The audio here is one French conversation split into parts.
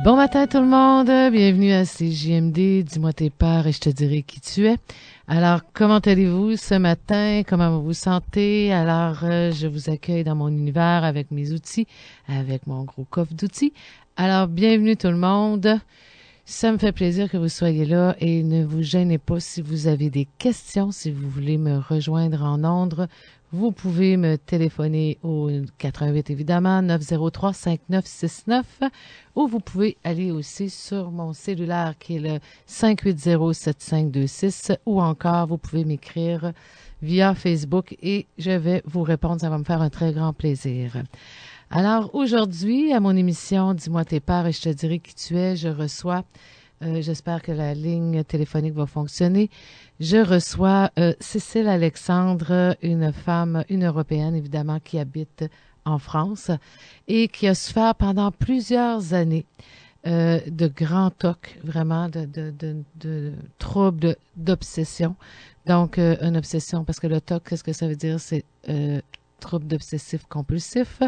Bon matin tout le monde, bienvenue à CJMD, dis-moi tes peurs et je te dirai qui tu es. Alors, comment allez-vous ce matin? Comment vous vous sentez? Alors, je vous accueille dans mon univers avec mes outils, avec mon gros coffre d'outils. Alors, bienvenue tout le monde. Ça me fait plaisir que vous soyez là et ne vous gênez pas si vous avez des questions, si vous voulez me rejoindre en ondes. Vous pouvez me téléphoner au 88 évidemment 903-5969 ou vous pouvez aller aussi sur mon cellulaire qui est le 580-7526 ou encore vous pouvez m'écrire via Facebook et je vais vous répondre. Ça va me faire un très grand plaisir. Alors aujourd'hui, à mon émission Dis-moi tes peurs et je te dirai qui tu es, je reçois, j'espère que la ligne téléphonique va fonctionner, je reçois Cécile Alexandre, une femme, une Européenne évidemment, qui habite en France et qui a souffert pendant plusieurs années de grands TOC, vraiment de troubles d'obsession. Donc, une obsession, parce que le TOC, qu'est-ce que ça veut dire? C'est trouble obsessif compulsif.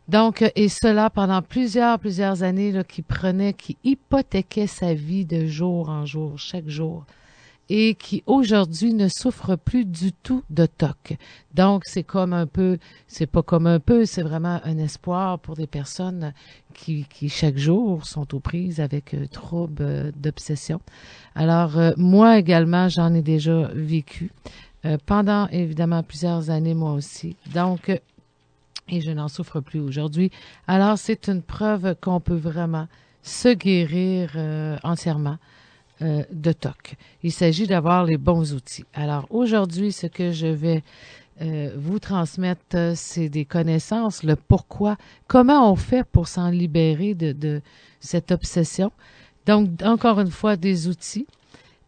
Donc, et cela pendant plusieurs années, là, qui hypothéquait sa vie de jour en jour, chaque jour, et qui aujourd'hui ne souffre plus du tout de TOC. Donc, c'est pas comme un peu, c'est vraiment un espoir pour des personnes qui chaque jour sont aux prises avec troubles d'obsession. Alors, moi également, j'en ai déjà vécu pendant évidemment plusieurs années, moi aussi. Donc, et je n'en souffre plus aujourd'hui. Alors, c'est une preuve qu'on peut vraiment se guérir entièrement de TOC. Il s'agit d'avoir les bons outils. Alors, aujourd'hui, ce que je vais vous transmettre, c'est des connaissances, le pourquoi, comment on fait pour s'en libérer de cette obsession. Donc, encore une fois, des outils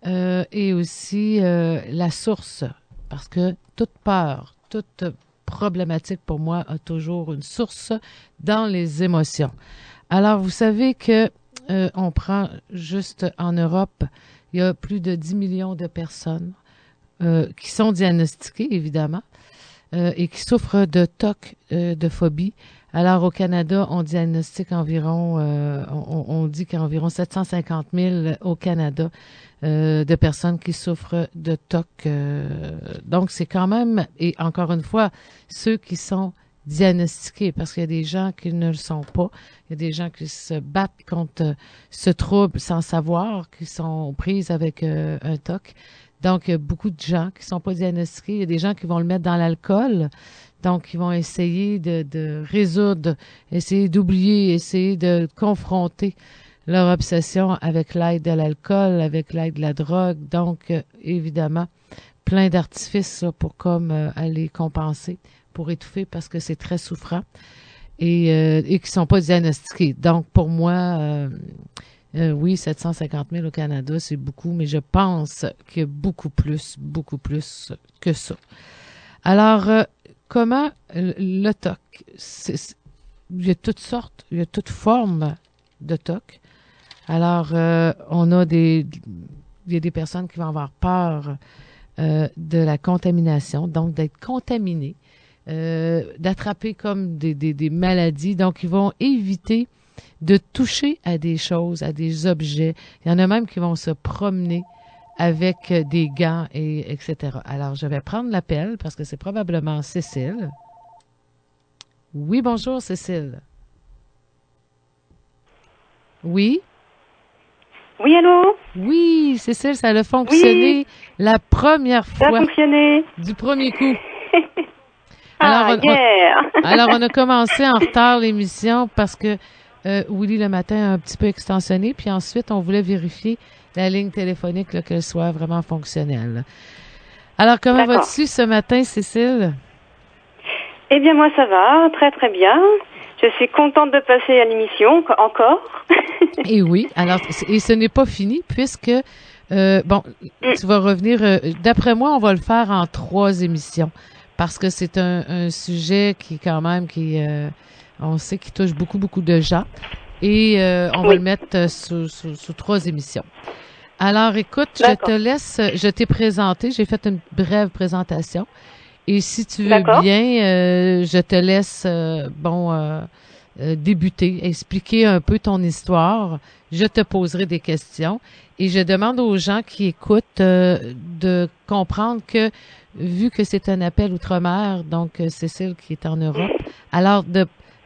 et aussi la source, parce que toute peur, toute problématique pour moi a toujours une source dans les émotions. Alors, vous savez que on prend juste en Europe, il y a plus de 10 millions de personnes qui sont diagnostiquées, évidemment, et qui souffrent de TOC, de phobie. Alors, au Canada, on diagnostique environ, on dit qu'environ 750 000 au Canada de personnes qui souffrent de TOC. Donc, c'est quand même, et encore une fois, ceux qui sont diagnostiqués, parce qu'il y a des gens qui ne le sont pas. Il y a des gens qui se battent contre ce trouble sans savoir, qui sont prises avec un TOC. Donc, il y a beaucoup de gens qui ne sont pas diagnostiqués. Il y a des gens qui vont le mettre dans l'alcool. Donc, ils vont essayer de résoudre, essayer d'oublier, essayer de confronter leur obsession avec l'aide de l'alcool, avec l'aide de la drogue. Donc, évidemment, plein d'artifices là, pour comme aller compenser, pour étouffer parce que c'est très souffrant et qui ne sont pas diagnostiqués. Donc, pour moi, oui, 750 000 au Canada, c'est beaucoup, mais je pense qu'il y a beaucoup plus que ça. Alors, comment le TOC? Il y a toutes sortes, il y a toutes formes de TOC. Alors, il y a des personnes qui vont avoir peur de la contamination, donc d'être contaminées, d'attraper comme des maladies. Donc, ils vont éviter de toucher à des choses, à des objets. Il y en a même qui vont se promener avec des gants, etc. Alors, je vais prendre l'appel parce que c'est probablement Cécile. Oui, bonjour, Cécile. Oui? Oui, allô? Oui, Cécile, ça a fonctionné la première fois. Ça a fonctionné. Du premier coup. Yeah! Alors, on a commencé en retard l'émission parce que Willy le matin a un petit peu extensionné, puis ensuite, on voulait vérifier la ligne téléphonique, là, qu'elle soit vraiment fonctionnelle. Alors, comment vas-tu ce matin, Cécile? Eh bien, moi, ça va, très, très bien. Je suis contente de passer à l'émission, encore. Et oui, alors, et ce n'est pas fini, puisque, tu vas revenir, d'après moi, on va le faire en 3 émissions, parce que c'est un sujet qui, quand même, on sait qu'il touche beaucoup de gens, et on va le mettre sous 3 émissions. Alors, écoute, je te laisse, je t'ai présenté, j'ai fait une brève présentation. Et si tu veux bien, je te laisse, débuter, expliquer un peu ton histoire. Je te poserai des questions et je demande aux gens qui écoutent de comprendre que, vu que c'est un appel outre-mer, donc Cécile qui est en Europe, alors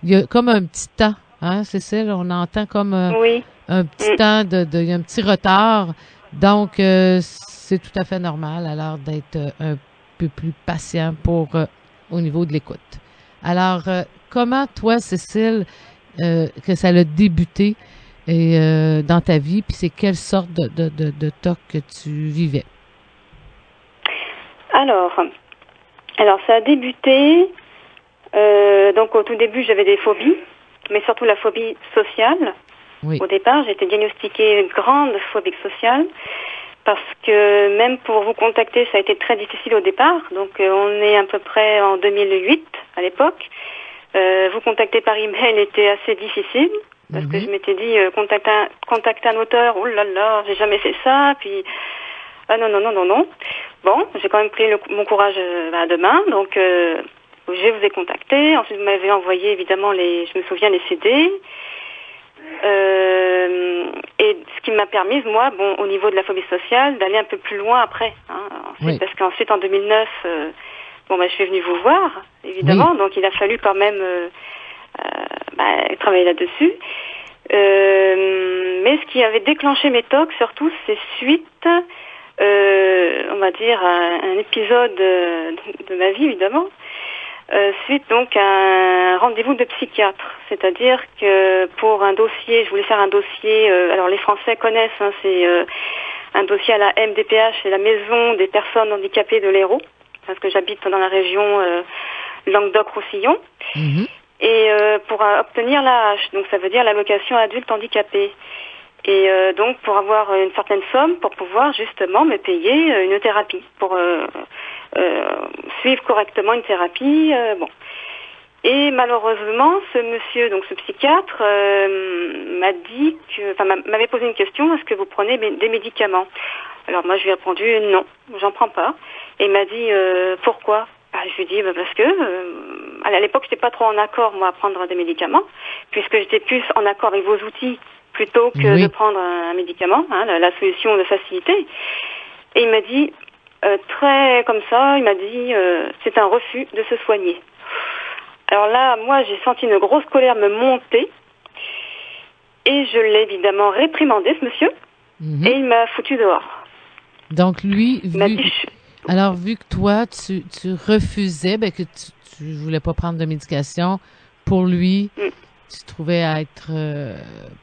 il y a comme un petit temps, hein, Cécile, on entend comme Oui. un petit temps, il y a un petit retard, donc c'est tout à fait normal alors d'être un peu plus patient pour au niveau de l'écoute. Alors, comment toi, Cécile, que ça a débuté dans ta vie, puis c'est quelle sorte de TOC que tu vivais? Alors ça a débuté, donc au tout début j'avais des phobies, mais surtout la phobie sociale. Oui. Au départ, j'ai été diagnostiquée une grande phobie sociale, parce que même pour vous contacter, ça a été très difficile au départ. Donc on est à peu près en 2008 à l'époque. Vous contacter par email était assez difficile, parce que je m'étais dit contacter un auteur, oh là là, j'ai jamais fait ça, puis non. Bon, j'ai quand même pris mon courage à deux mains, donc je vous ai contacté. Ensuite, vous m'avez envoyé évidemment je me souviens, les CD. Et ce qui m'a permis, moi, au niveau de la phobie sociale, d'aller un peu plus loin après. Ensuite, oui. Parce qu'ensuite, en 2009, je suis venue vous voir, évidemment. Oui. Donc, il a fallu quand même travailler là-dessus. Mais ce qui avait déclenché mes tocs, surtout, c'est suite, on va dire, à un épisode de ma vie, évidemment. Suite donc à un rendez-vous de psychiatre, c'est-à-dire que pour un dossier, je voulais faire un dossier, alors les Français connaissent, c'est un dossier à la MDPH, c'est la Maison des Personnes Handicapées de l'Hérault, parce que j'habite dans la région Languedoc-Roussillon, et pour obtenir l'AH, donc ça veut dire l'allocation adulte handicapé. Et donc pour avoir une certaine somme pour pouvoir justement me payer une thérapie, pour suivre correctement une thérapie. Et malheureusement, ce monsieur, donc ce psychiatre, m'avait posé une question: est-ce que vous prenez des médicaments? Alors moi je lui ai répondu non, j'en prends pas. Et il m'a dit pourquoi? Je lui ai dit parce que à l'époque j'étais pas trop en accord moi à prendre des médicaments, puisque j'étais plus en accord avec vos outils plutôt que de prendre un médicament, la solution de facilité. Et il m'a dit, très comme ça, il m'a dit, c'est un refus de se soigner. Alors là, moi, j'ai senti une grosse colère me monter, et je l'ai évidemment réprimandé, ce monsieur, et il m'a foutu dehors. Donc lui, vu que toi, tu refusais, que tu voulais pas prendre de médication, pour lui, tu trouvais être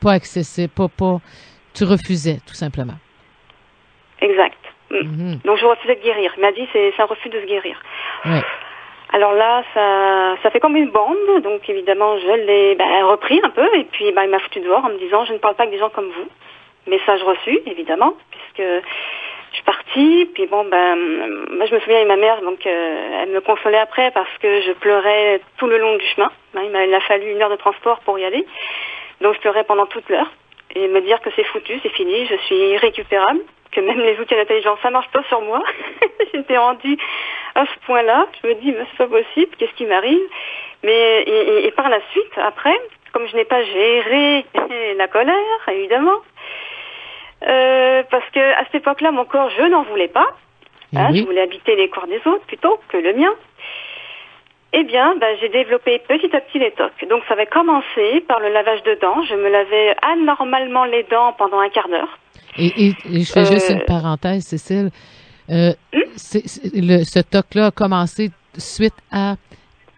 pas accessible, tu refusais, tout simplement. Exact. Donc je refusais de guérir. Il m'a dit c'est un refus de se guérir. Ouais. Alors là, ça fait comme une bombe. Donc évidemment, je l'ai repris un peu, et puis il m'a foutu dehors en me disant je ne parle pas avec des gens comme vous. Message reçu, évidemment, puisque je suis partie. Puis moi je me souviens avec ma mère, donc elle me consolait après parce que je pleurais tout le long du chemin. Il a fallu 1 heure de transport pour y aller. Donc je pleurais pendant toute l'heure. Et me dire que c'est foutu, c'est fini, je suis irrécupérable, que même les outils d'intelligence, ça marche pas sur moi. J'étais rendue à ce point-là. Je me dis, mais c'est pas possible, qu'est-ce qui m'arrive? Mais et par la suite, après, comme je n'ai pas géré la colère, évidemment, parce que à cette époque-là, mon corps, je n'en voulais pas. Je voulais habiter les corps des autres plutôt que le mien. Eh bien, j'ai développé petit à petit les tocs. Donc, ça avait commencé par le lavage de dents. Je me lavais anormalement les dents pendant un quart d'heure. Et je fais juste une parenthèse, Cécile. Ce TOC-là a commencé suite à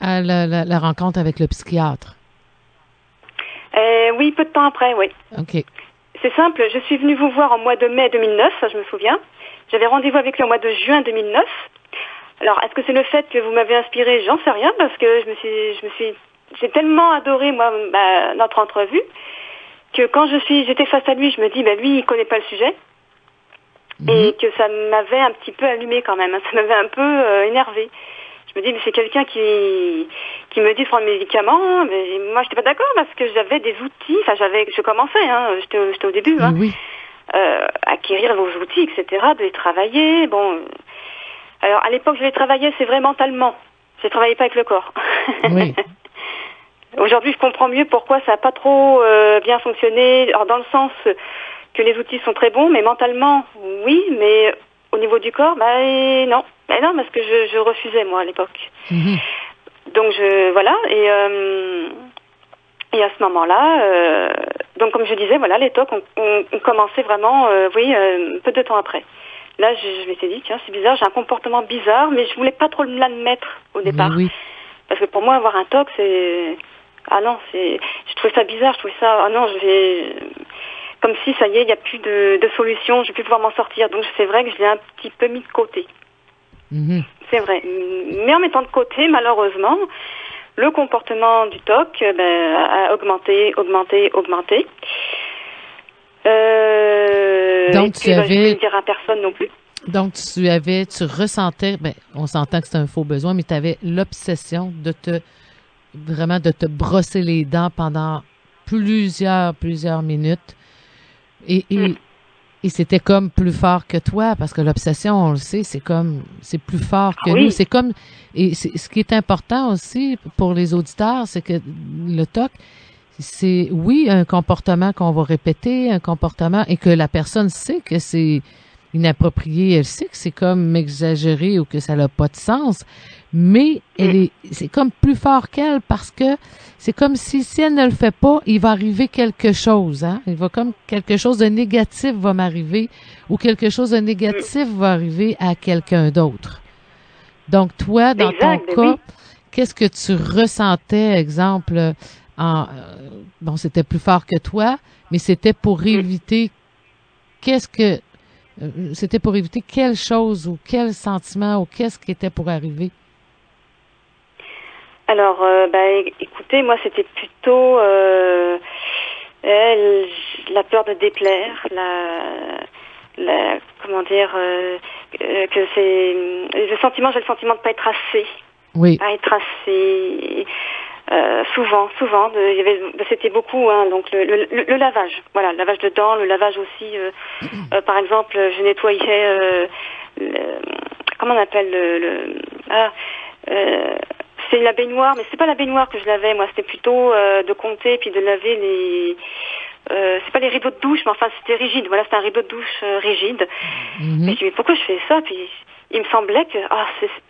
la rencontre avec le psychiatre. Oui, peu de temps après, oui. OK. C'est simple, je suis venue vous voir en mois de mai 2009, ça je me souviens. J'avais rendez-vous avec lui au mois de juin 2009. Alors, est-ce que c'est le fait que vous m'avez inspiré? J'en sais rien, parce que j'ai tellement adoré, moi, notre entrevue, que quand j'étais face à lui, je me dis, lui, il connaît pas le sujet. Et que ça m'avait un petit peu allumé quand même. Ça m'avait un peu énervé. Je me dis, mais c'est quelqu'un qui me dit de prendre des médicaments. Mais moi, j'étais pas d'accord parce que j'avais des outils. Enfin, je commençais, j'étais au début, acquérir vos outils, etc., de les travailler. Alors, à l'époque, je les travaillais, c'est vrai, mentalement. Je les travaillais pas avec le corps. Oui. Aujourd'hui, je comprends mieux pourquoi ça n'a pas trop bien fonctionné. Alors, dans le sens que les outils sont très bons, mais mentalement, oui, mais au niveau du corps, non. Non, parce que je refusais, moi, à l'époque. Mhm. Donc, voilà, et à ce moment-là, donc comme je disais, voilà, les TOC ont commencé vraiment, peu de temps après. Là, je m'étais dit, tiens, c'est bizarre, j'ai un comportement bizarre, mais je voulais pas trop l'admettre au départ. Oui. Parce que pour moi, avoir un TOC, c'est... Ah non, je trouvais ça bizarre, je trouvais ça... Ah non, comme si, ça y est, il n'y a plus de solution, je vais plus pouvoir m'en sortir. Donc, c'est vrai que je l'ai un petit peu mis de côté. Mhm. C'est vrai. Mais en mettant de côté, malheureusement, le comportement du TOC a augmenté. Donc, je ne vais dire à personne non plus. Donc, tu ressentais, on s'entend que c'est un faux besoin, mais tu avais l'obsession de te brosser les dents pendant plusieurs minutes. Et c'était comme plus fort que toi, parce que l'obsession, on le sait, c'est plus fort que nous. C'est comme, ce qui est important aussi pour les auditeurs, c'est que le TOC, c'est, oui, un comportement qu'on va répéter, un comportement, et que la personne sait que c'est inapproprié, elle sait que c'est comme exagéré ou que ça n'a pas de sens, mais c'est comme plus fort qu'elle parce que c'est comme si elle ne le fait pas, il va arriver quelque chose, hein. Il va comme quelque chose de négatif va m'arriver ou quelque chose de négatif va arriver à quelqu'un d'autre. Donc, toi, dans ton cas, qu'est-ce que tu ressentais, exemple, c'était plus fort que toi, mais c'était pour éviter c'était pour éviter quelle chose ou quel sentiment ou qu'est-ce qui était pour arriver? Alors, écoutez, moi, c'était plutôt la peur de déplaire, comment dire, que c'est j'ai le sentiment de pas être assez. Oui. Pas être assez. Souvent, c'était beaucoup, hein, donc le lavage, voilà, le lavage de dents, le lavage aussi, par exemple, je nettoyais, comment on appelle c'est la baignoire, mais c'est pas la baignoire que je lavais, moi, c'était plutôt de compter puis de laver les, c'est pas les rideaux de douche, mais enfin c'était rigide, voilà, c'était un rideau de douche rigide. Mm-hmm. Et je me dis, mais pourquoi je fais ça? Puis il me semblait que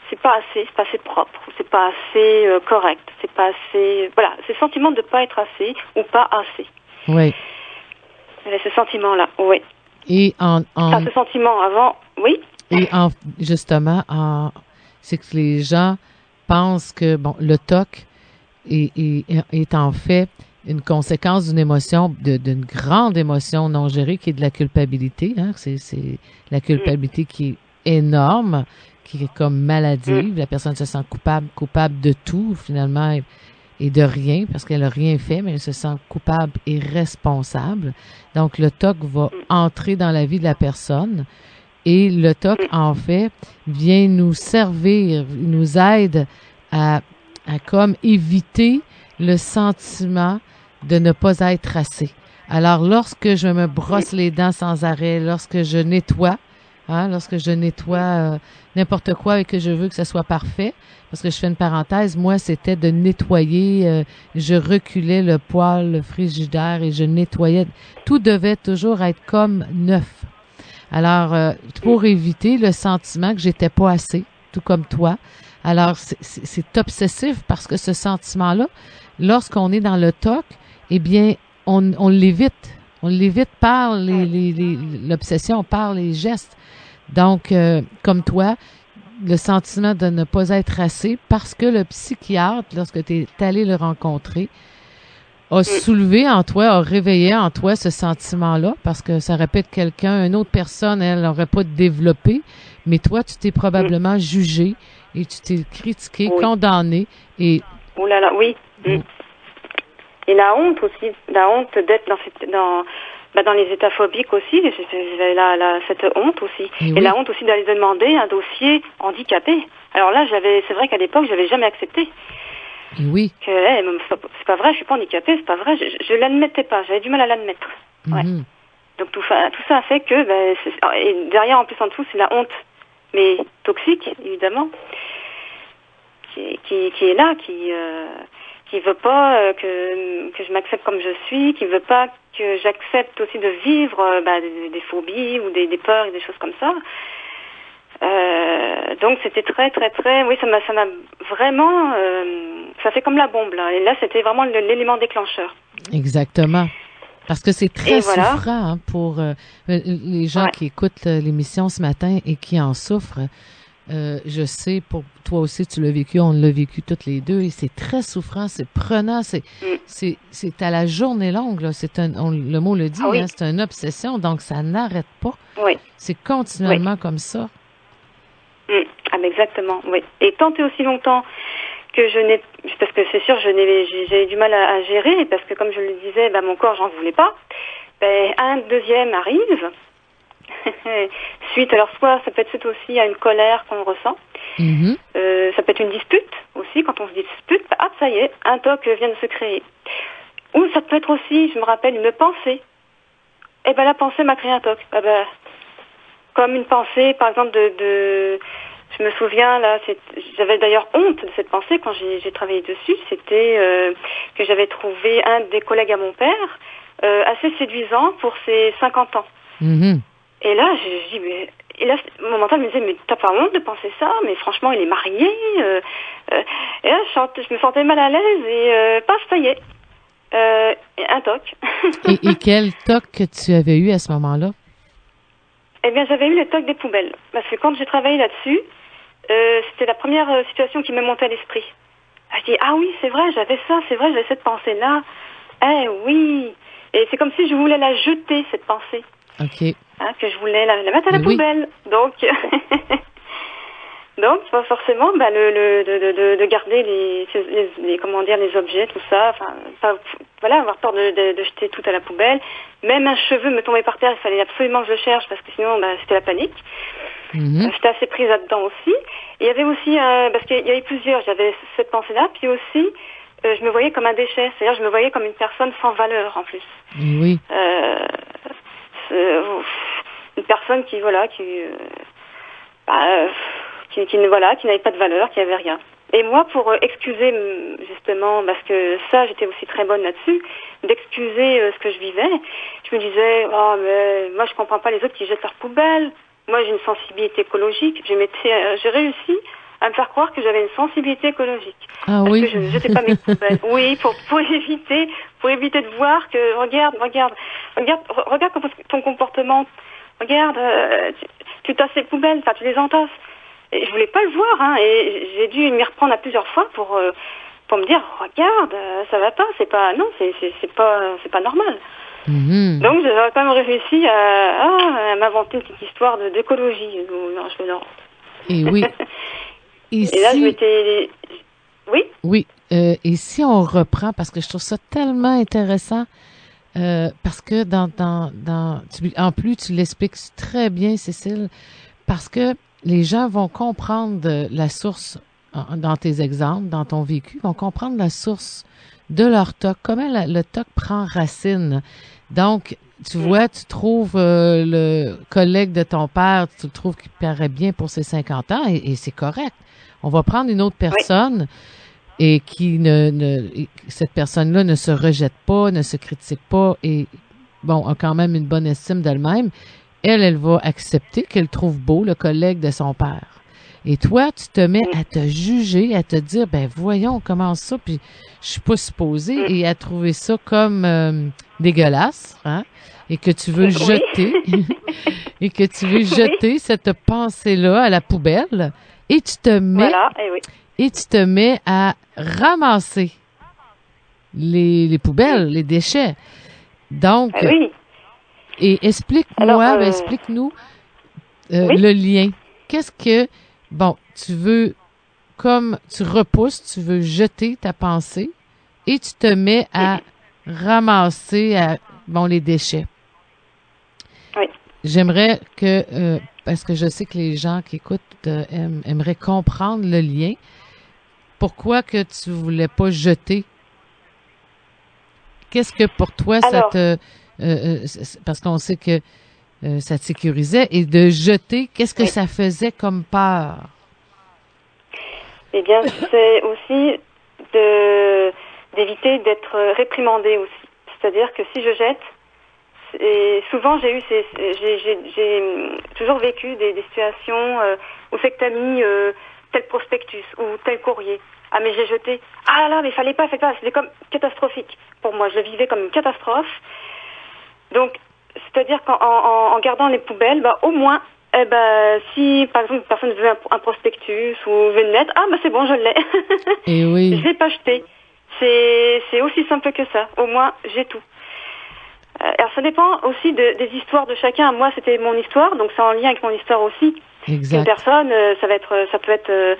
c'est pas assez propre, c'est pas assez correct, c'est pas assez, voilà, c'est le sentiment de pas être assez ou pas assez. Oui. Ce sentiment-là, oui. Et ce sentiment avant, oui. Et justement, c'est que les gens pensent que le TOC est en fait une conséquence d'une émotion, d'une grande émotion non gérée qui est de la culpabilité. Hein? C'est la culpabilité qui est énorme, qui est comme maladive. La personne se sent coupable de tout finalement et de rien parce qu'elle n'a rien fait, mais elle se sent coupable et responsable. Donc le TOC va entrer dans la vie de la personne. Et le TOC, en fait, vient nous servir, nous aide à comme éviter le sentiment de ne pas être assez. Alors, lorsque je me brosse les dents sans arrêt, lorsque je nettoie n'importe quoi et que je veux que ça soit parfait, parce que je fais une parenthèse, moi, c'était de nettoyer, je reculais le poêle, le frigidaire et je nettoyais. Tout devait toujours être comme neuf. Alors, pour éviter le sentiment que j'étais pas assez, tout comme toi. Alors, c'est obsessif parce que ce sentiment-là, lorsqu'on est dans le TOC, eh bien, on l'évite. On l'évite par l'obsession, par les gestes. Donc, comme toi, le sentiment de ne pas être assez parce que le psychiatre, lorsque tu es allé le rencontrer, a soulevé en toi, a réveillé en toi ce sentiment-là, parce que ça répète quelqu'un, une autre personne, elle n'aurait pas développé, mais toi, tu t'es probablement jugé et tu t'es critiqué, condamné et... Oh là là, oui. Et la honte aussi, d'être dans les états phobiques aussi, j'avais cette honte aussi. Et la honte aussi d'aller demander un dossier handicapé. Alors là, c'est vrai qu'à l'époque, j'avais jamais accepté. Oui. C'est pas vrai, je suis pas handicapée, c'est pas vrai, je l'admettais pas, j'avais du mal à l'admettre. Ouais. Donc tout ça a fait que, et derrière, en plus en dessous, c'est la honte, mais toxique, évidemment, qui est là, qui qui veut pas que je m'accepte comme je suis, qui veut pas que j'accepte aussi de vivre des phobies ou des peurs et des choses comme ça. Donc c'était très très très, oui, ça m'a vraiment, ça fait comme la bombe là. Et là c'était vraiment l'élément déclencheur. Exactement. Parce que c'est très souffrant pour les gens qui écoutent l'émission ce matin et qui en souffrent. Je sais, pour toi aussi, tu l'as vécu, on l'a vécu toutes les deux, et c'est très souffrant, c'est prenant, c'est à la journée longue, là. Le mot le dit, hein, c'est une obsession, donc ça n'arrête pas. Oui. C'est continuellement comme ça. Ah, mais exactement, oui. Et tant et aussi longtemps que parce que c'est sûr, j'ai du mal à gérer, parce que comme je le disais, mon corps, j'en voulais pas. Un deuxième arrive. Suite, alors soit ça peut être suite aussi à une colère qu'on ressent. Ça peut être une dispute aussi, quand on se dispute, ça y est, un TOC vient de se créer. Ou ça peut être aussi, je me rappelle, une pensée. La pensée m'a créé un TOC. Comme une pensée, par exemple, je me souviens, là, j'avais d'ailleurs honte de cette pensée quand j'ai travaillé dessus. C'était que j'avais trouvé un des collègues à mon père assez séduisant pour ses 50 ans. Et là, je dis, et là, mon mental me disait, mais t'as pas honte de penser ça? Mais franchement, il est marié. Et là, je me sentais mal à l'aise et ça y est, un TOC. et quel TOC que tu avais eu à ce moment-là? Eh bien, j'avais eu le TOC des poubelles. Parce que quand j'ai travaillé là-dessus, c'était la première situation qui m'est montée à l'esprit. Je dis, ah oui, c'est vrai, j'avais cette pensée-là. Eh oui. Et c'est comme si je voulais la jeter, cette pensée. OK. Que je voulais la mettre à la poubelle. Donc, forcément, de garder les objets, tout ça. Avoir peur de jeter tout à la poubelle. Même un cheveu me tombait par terre, il fallait absolument que je le cherche parce que sinon, c'était la panique. J'étais assez prise là-dedans aussi. Et il y avait aussi, parce qu'il y avait plusieurs, j'avais cette pensée-là, puis aussi, je me voyais comme un déchet. C'est-à-dire, je me voyais comme une personne sans valeur, en plus. Oui. Une personne qui n'avait pas de valeur, qui avait rien. Et moi, pour excuser justement, parce que ça, j'étais aussi très bonne là-dessus, d'excuser ce que je vivais, je me disais, mais moi je comprends pas les autres qui jettent leurs poubelles. Moi, j'ai une sensibilité écologique. J'ai réussi à me faire croire que j'avais une sensibilité écologique. Ah parce oui. que je ne jetais pas mes poubelles. Oui, pour éviter de voir que, regarde ton comportement. Regarde, tu tasses les poubelles, tu les entasses. Et je voulais pas le voir, hein, et j'ai dû m'y reprendre à plusieurs fois pour me dire, regarde, ça va pas, c'est pas pas normal. Donc j'avais quand même réussi à m'inventer une petite histoire d'écologie. Et oui. Et là, je m'étais... Oui? Oui. Et si on reprend, parce que je trouve ça tellement intéressant, parce que en plus, tu l'expliques très bien, Cécile, parce que les gens vont comprendre la source, dans tes exemples, dans ton vécu, vont comprendre la source de leur TOC, comment le TOC prend racine. Donc, tu vois, tu trouves le collègue de ton père, tu le trouves qu'il paraît bien pour ses 50 ans, et c'est correct. On va prendre une autre personne et qui cette personne-là ne se rejette pas, ne se critique pas et, a quand même une bonne estime d'elle-même. Elle va accepter qu'elle trouve beau le collègue de son père. Et toi, tu te mets à te juger, à te dire, voyons, comment ça, puis je suis pas supposée, et à trouver ça comme dégueulasse, hein, et que tu veux jeter, et que tu veux jeter cette pensée-là à la poubelle, et tu te mets, et tu te mets à ramasser les poubelles, les déchets. Donc, et explique-nous le lien. Qu'est-ce que, tu veux, comme tu repousses, tu veux jeter ta pensée et tu te mets à ramasser les déchets. Oui. J'aimerais que, parce que je sais que les gens qui écoutent aimeraient comprendre le lien. Pourquoi que tu voulais pas jeter? Qu'est-ce que pour toi, ça te... parce qu'on sait que ça te sécurisait. Et de jeter, qu'est-ce que ça faisait comme peur? Eh bien, c'est aussi d'éviter d'être réprimandée aussi. C'est-à-dire que si je jette, et souvent j'ai toujours vécu des situations où c'est que t'as mis tel prospectus ou tel courrier. Ah mais j'ai jeté. Ah là mais fallait pas. C'était comme catastrophique pour moi. Je le vivais comme une catastrophe. Donc c'est-à-dire qu'en gardant les poubelles, au moins, si par exemple une personne veut un prospectus ou veut une lettre, c'est bon, je l'ai. Et oui. Je l'ai pas jeté. C'est aussi simple que ça. Au moins j'ai tout. Alors ça dépend aussi des histoires de chacun. Moi c'était mon histoire, donc c'est en lien avec mon histoire aussi. Exact. Une personne, ça peut être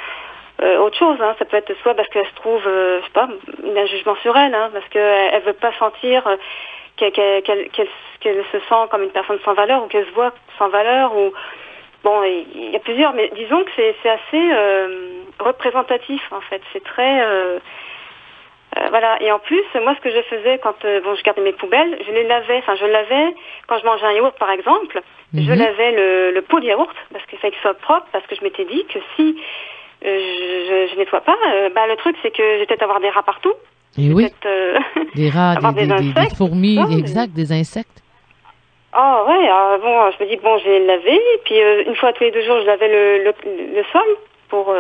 autre chose. Hein. Ça peut être soit parce qu'elle se trouve, je sais pas, un jugement sur elle, hein, parce qu'elle veut pas sentir qu'elle se sent comme une personne sans valeur ou qu'elle se voit sans valeur. Ou bon, il y a plusieurs, mais disons que c'est assez représentatif en fait. C'est très voilà. Et en plus, moi, ce que je faisais quand je gardais mes poubelles, je lavais quand je mangeais un yaourt, par exemple. Je lavais le pot de yaourt parce qu'il fallait que ce soit propre, parce que je m'étais dit que si je nettoie pas, le truc c'est que je vais peut-être avoir des rats partout. Et oui. Des rats, des fourmis, exact, des insectes. Ah ouais. Je me dis je vais le laver. Puis une fois tous les 2 jours, je lavais le sol pour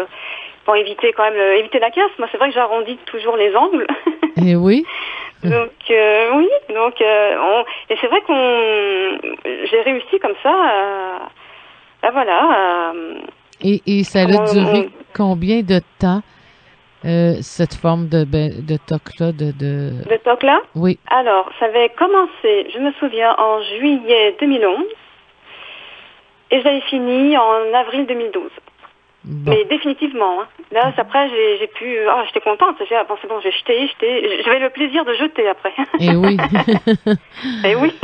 éviter quand même éviter la casse. Moi, c'est vrai que j'arrondis toujours les angles. Et oui. Donc oui, et c'est vrai j'ai réussi comme ça. Et ça a duré combien de temps cette forme de toc-là de toc-là? Oui. Alors, ça avait commencé, je me souviens, en juillet 2011 et j'avais fini en avril 2012. Bon. Mais définitivement. Hein. Là, après, j'ai pu... j'étais contente. C'est bon, j'ai jeté. J'avais le plaisir de jeter après. Et oui. Et oui.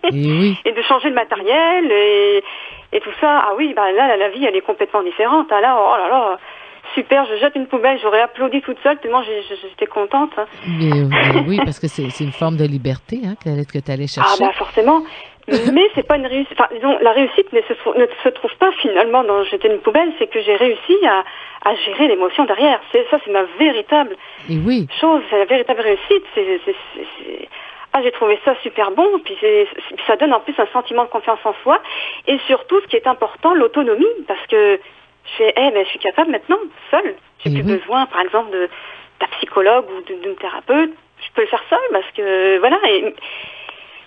Et oui. Et de changer de matériel et tout ça. Ah oui, là, la vie, elle est complètement différente. Ah là, oh là là, super, je jette une poubelle. J'aurais applaudi toute seule tellement j'étais contente. Hein. Mais oui, parce que c'est une forme de liberté que tu allais chercher. Ah forcément. Mais c'est pas une réussite. Enfin, disons, la réussite ne se trouve pas finalement dans jeter une poubelle. C'est que j'ai réussi à gérer l'émotion derrière. C'est ma véritable chose. C'est la véritable réussite. J'ai trouvé ça super bon. Puis ça donne en plus un sentiment de confiance en soi. Et surtout, ce qui est important, l'autonomie, parce que je suis capable maintenant, seule. J'ai plus besoin, par exemple, d'un psychologue ou d'une thérapeute. Je peux le faire seule parce que voilà.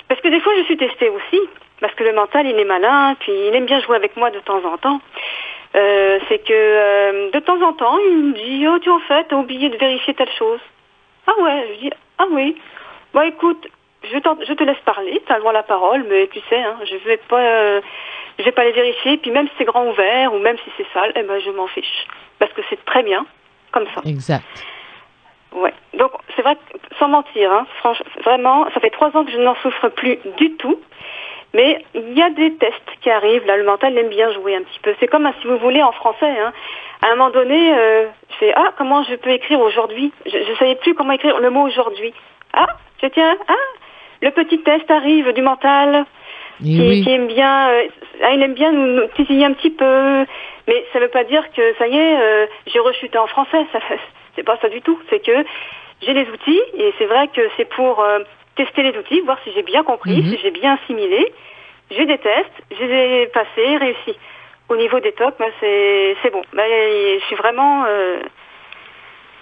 Parce que des fois, je suis testée aussi. Parce que le mental, il est malin, puis il aime bien jouer avec moi de temps en temps. C'est que de temps en temps, il me dit « Oh, tu en fait, t'as oublié de vérifier telle chose. » Ah ouais, je dis « Ah oui. Écoute, je te laisse parler, t'as le droit à la parole, mais tu sais, hein, je vais pas les vérifier. Puis même si c'est grand ouvert, ou même si c'est sale, je m'en fiche. Parce que c'est très bien, comme ça. » Exact. Ouais. Donc, c'est vrai, sans mentir, hein, vraiment, ça fait 3 ans que je n'en souffre plus du tout. Mais il y a des tests qui arrivent. Là, le mental aime bien jouer un petit peu. C'est comme, si vous voulez, en français. Hein. À un moment donné, je fais « Ah, comment je peux écrire aujourd'hui ?» Je ne savais plus comment écrire le mot « aujourd'hui ». Le petit test arrive du mental qui aime bien... il aime bien nous titiller un petit peu. Mais ça ne veut pas dire que, ça y est, j'ai rechuté en français. C'est pas ça du tout. C'est que j'ai les outils et c'est vrai que c'est pour tester les outils, voir si j'ai bien compris, si j'ai bien assimilé. J'ai des tests, je les ai passés, réussi. Au niveau des tocs, c'est bon. Je suis vraiment...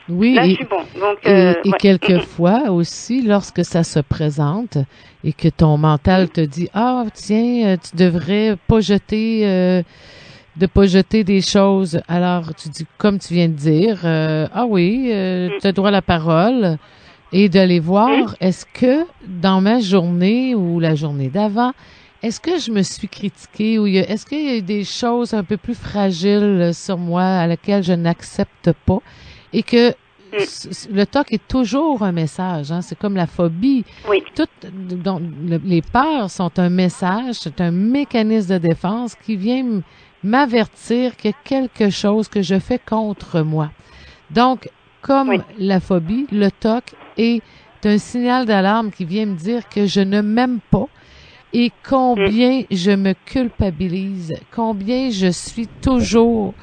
Oui, là, je suis bon. Donc, et quelquefois aussi, lorsque ça se présente et que ton mental te dit « Ah, tiens, tu devrais pas jeter... de pas jeter des choses. » Alors, tu dis, comme tu viens de dire, tu as droit à la parole et d'aller voir, est-ce que dans ma journée ou la journée d'avant, est-ce que je me suis critiquée ou est-ce qu'il y a des choses un peu plus fragiles sur moi à laquelle je n'accepte pas et que le TOC est toujours un message, hein? C'est comme la phobie. Oui. Les peurs sont un message, c'est un mécanisme de défense qui vient m'avertir qu'il y a quelque chose que je fais contre moi. Donc, comme la phobie, le TOC est un signal d'alarme qui vient me dire que je ne m'aime pas et combien je me culpabilise, combien je suis toujours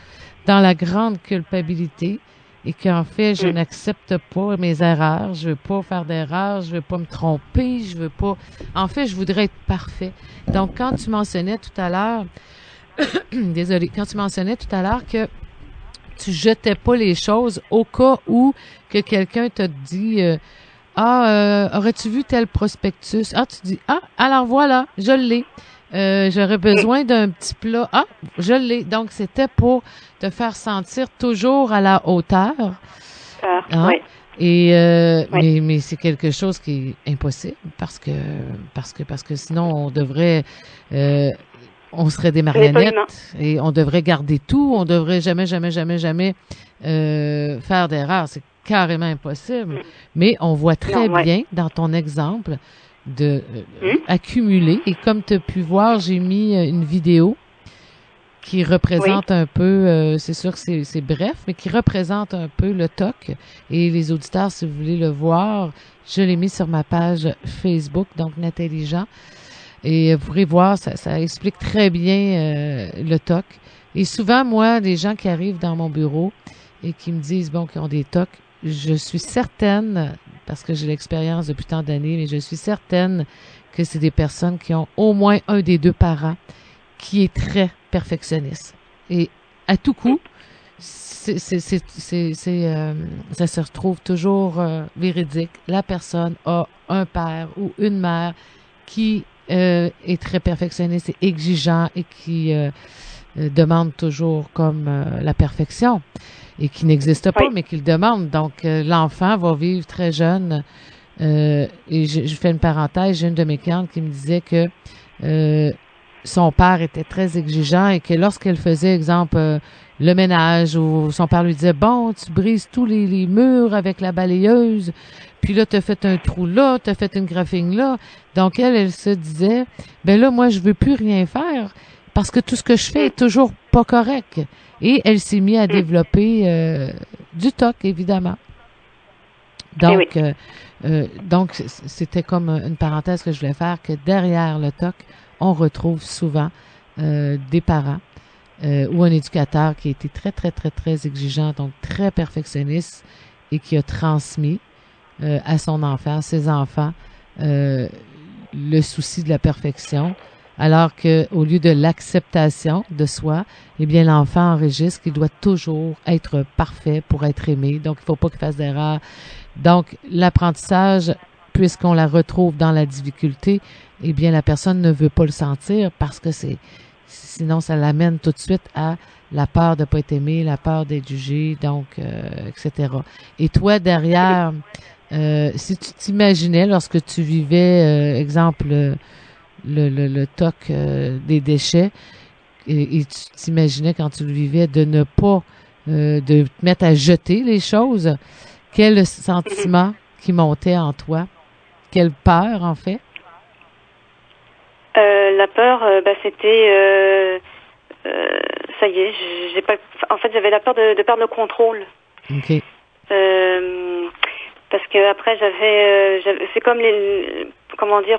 dans la grande culpabilité et qu'en fait, je n'accepte pas mes erreurs, je veux pas faire d'erreurs, je veux pas me tromper, je veux pas... En fait, je voudrais être parfait. Donc, quand tu mentionnais tout à l'heure, désolée, quand tu mentionnais tout à l'heure que tu jetais pas les choses au cas où que quelqu'un te dit aurais-tu vu tel prospectus? Ah, tu dis alors voilà, je l'ai. J'aurais besoin d'un petit plat. Ah, je l'ai. Donc, c'était pour te faire sentir toujours à la hauteur. Hein? Oui. Et mais c'est quelque chose qui est impossible parce que sinon on devrait on serait des marionnettes et on devrait garder tout, on devrait jamais faire d'erreur. C'est carrément impossible. Mais on voit très bien dans ton exemple de accumuler. Et comme tu as pu voir, j'ai mis une vidéo qui représente un peu, c'est sûr que c'est bref, mais qui représente un peu le TOC. Et les auditeurs, si vous voulez le voir, je l'ai mis sur ma page Facebook, donc Nathalie Jean. Et vous pourrez voir, ça explique très bien le TOC. Et souvent, moi, les gens qui arrivent dans mon bureau et qui me disent, bon, qu'ils ont des TOC, je suis certaine, parce que j'ai l'expérience depuis tant d'années, mais je suis certaine que c'est des personnes qui ont au moins un des deux parents qui est très perfectionniste. Et à tout coup, ça se retrouve toujours véridique. La personne a un père ou une mère qui est très perfectionniste et exigeant et qui demande toujours comme la perfection et qui n'existe pas, mais qui le demande. Donc, l'enfant va vivre très jeune. Et je fais une parenthèse, j'ai une de mes clientes qui me disait que son père était très exigeant et que lorsqu'elle faisait, exemple, le ménage, ou son père lui disait, bon, tu brises tous les murs avec la balayeuse, puis là, t'as fait un trou là, t'as fait une graphing là. Donc, elle se disait, ben là, moi, je veux plus rien faire parce que tout ce que je fais est toujours pas correct. Et elle s'est mise à développer du TOC, évidemment. Donc, donc, c'était comme une parenthèse que je voulais faire, que derrière le TOC, on retrouve souvent des parents ou un éducateur qui a été très, très, très, très exigeant, donc très perfectionniste et qui a transmis à son enfant, à ses enfants, le souci de la perfection, alors que au lieu de l'acceptation de soi, eh bien, l'enfant enregistre qu'il doit toujours être parfait pour être aimé, donc il ne faut pas qu'il fasse d'erreur. Donc, l'apprentissage, puisqu'on la retrouve dans la difficulté, eh bien, la personne ne veut pas le sentir parce que sinon, ça l'amène tout de suite à la peur de ne pas être aimé, la peur d'être jugé, donc, etc. Et toi, derrière, si tu t'imaginais lorsque tu vivais, exemple, le TOC des déchets, et tu t'imaginais quand tu le vivais de ne pas, de te mettre à jeter les choses, quel sentiment qui montait en toi? Quelle peur, en fait? La peur, c'était... ça y est, j'ai pas... En fait, j'avais la peur de perdre le contrôle. OK. Parce que après, j'avais c'est comme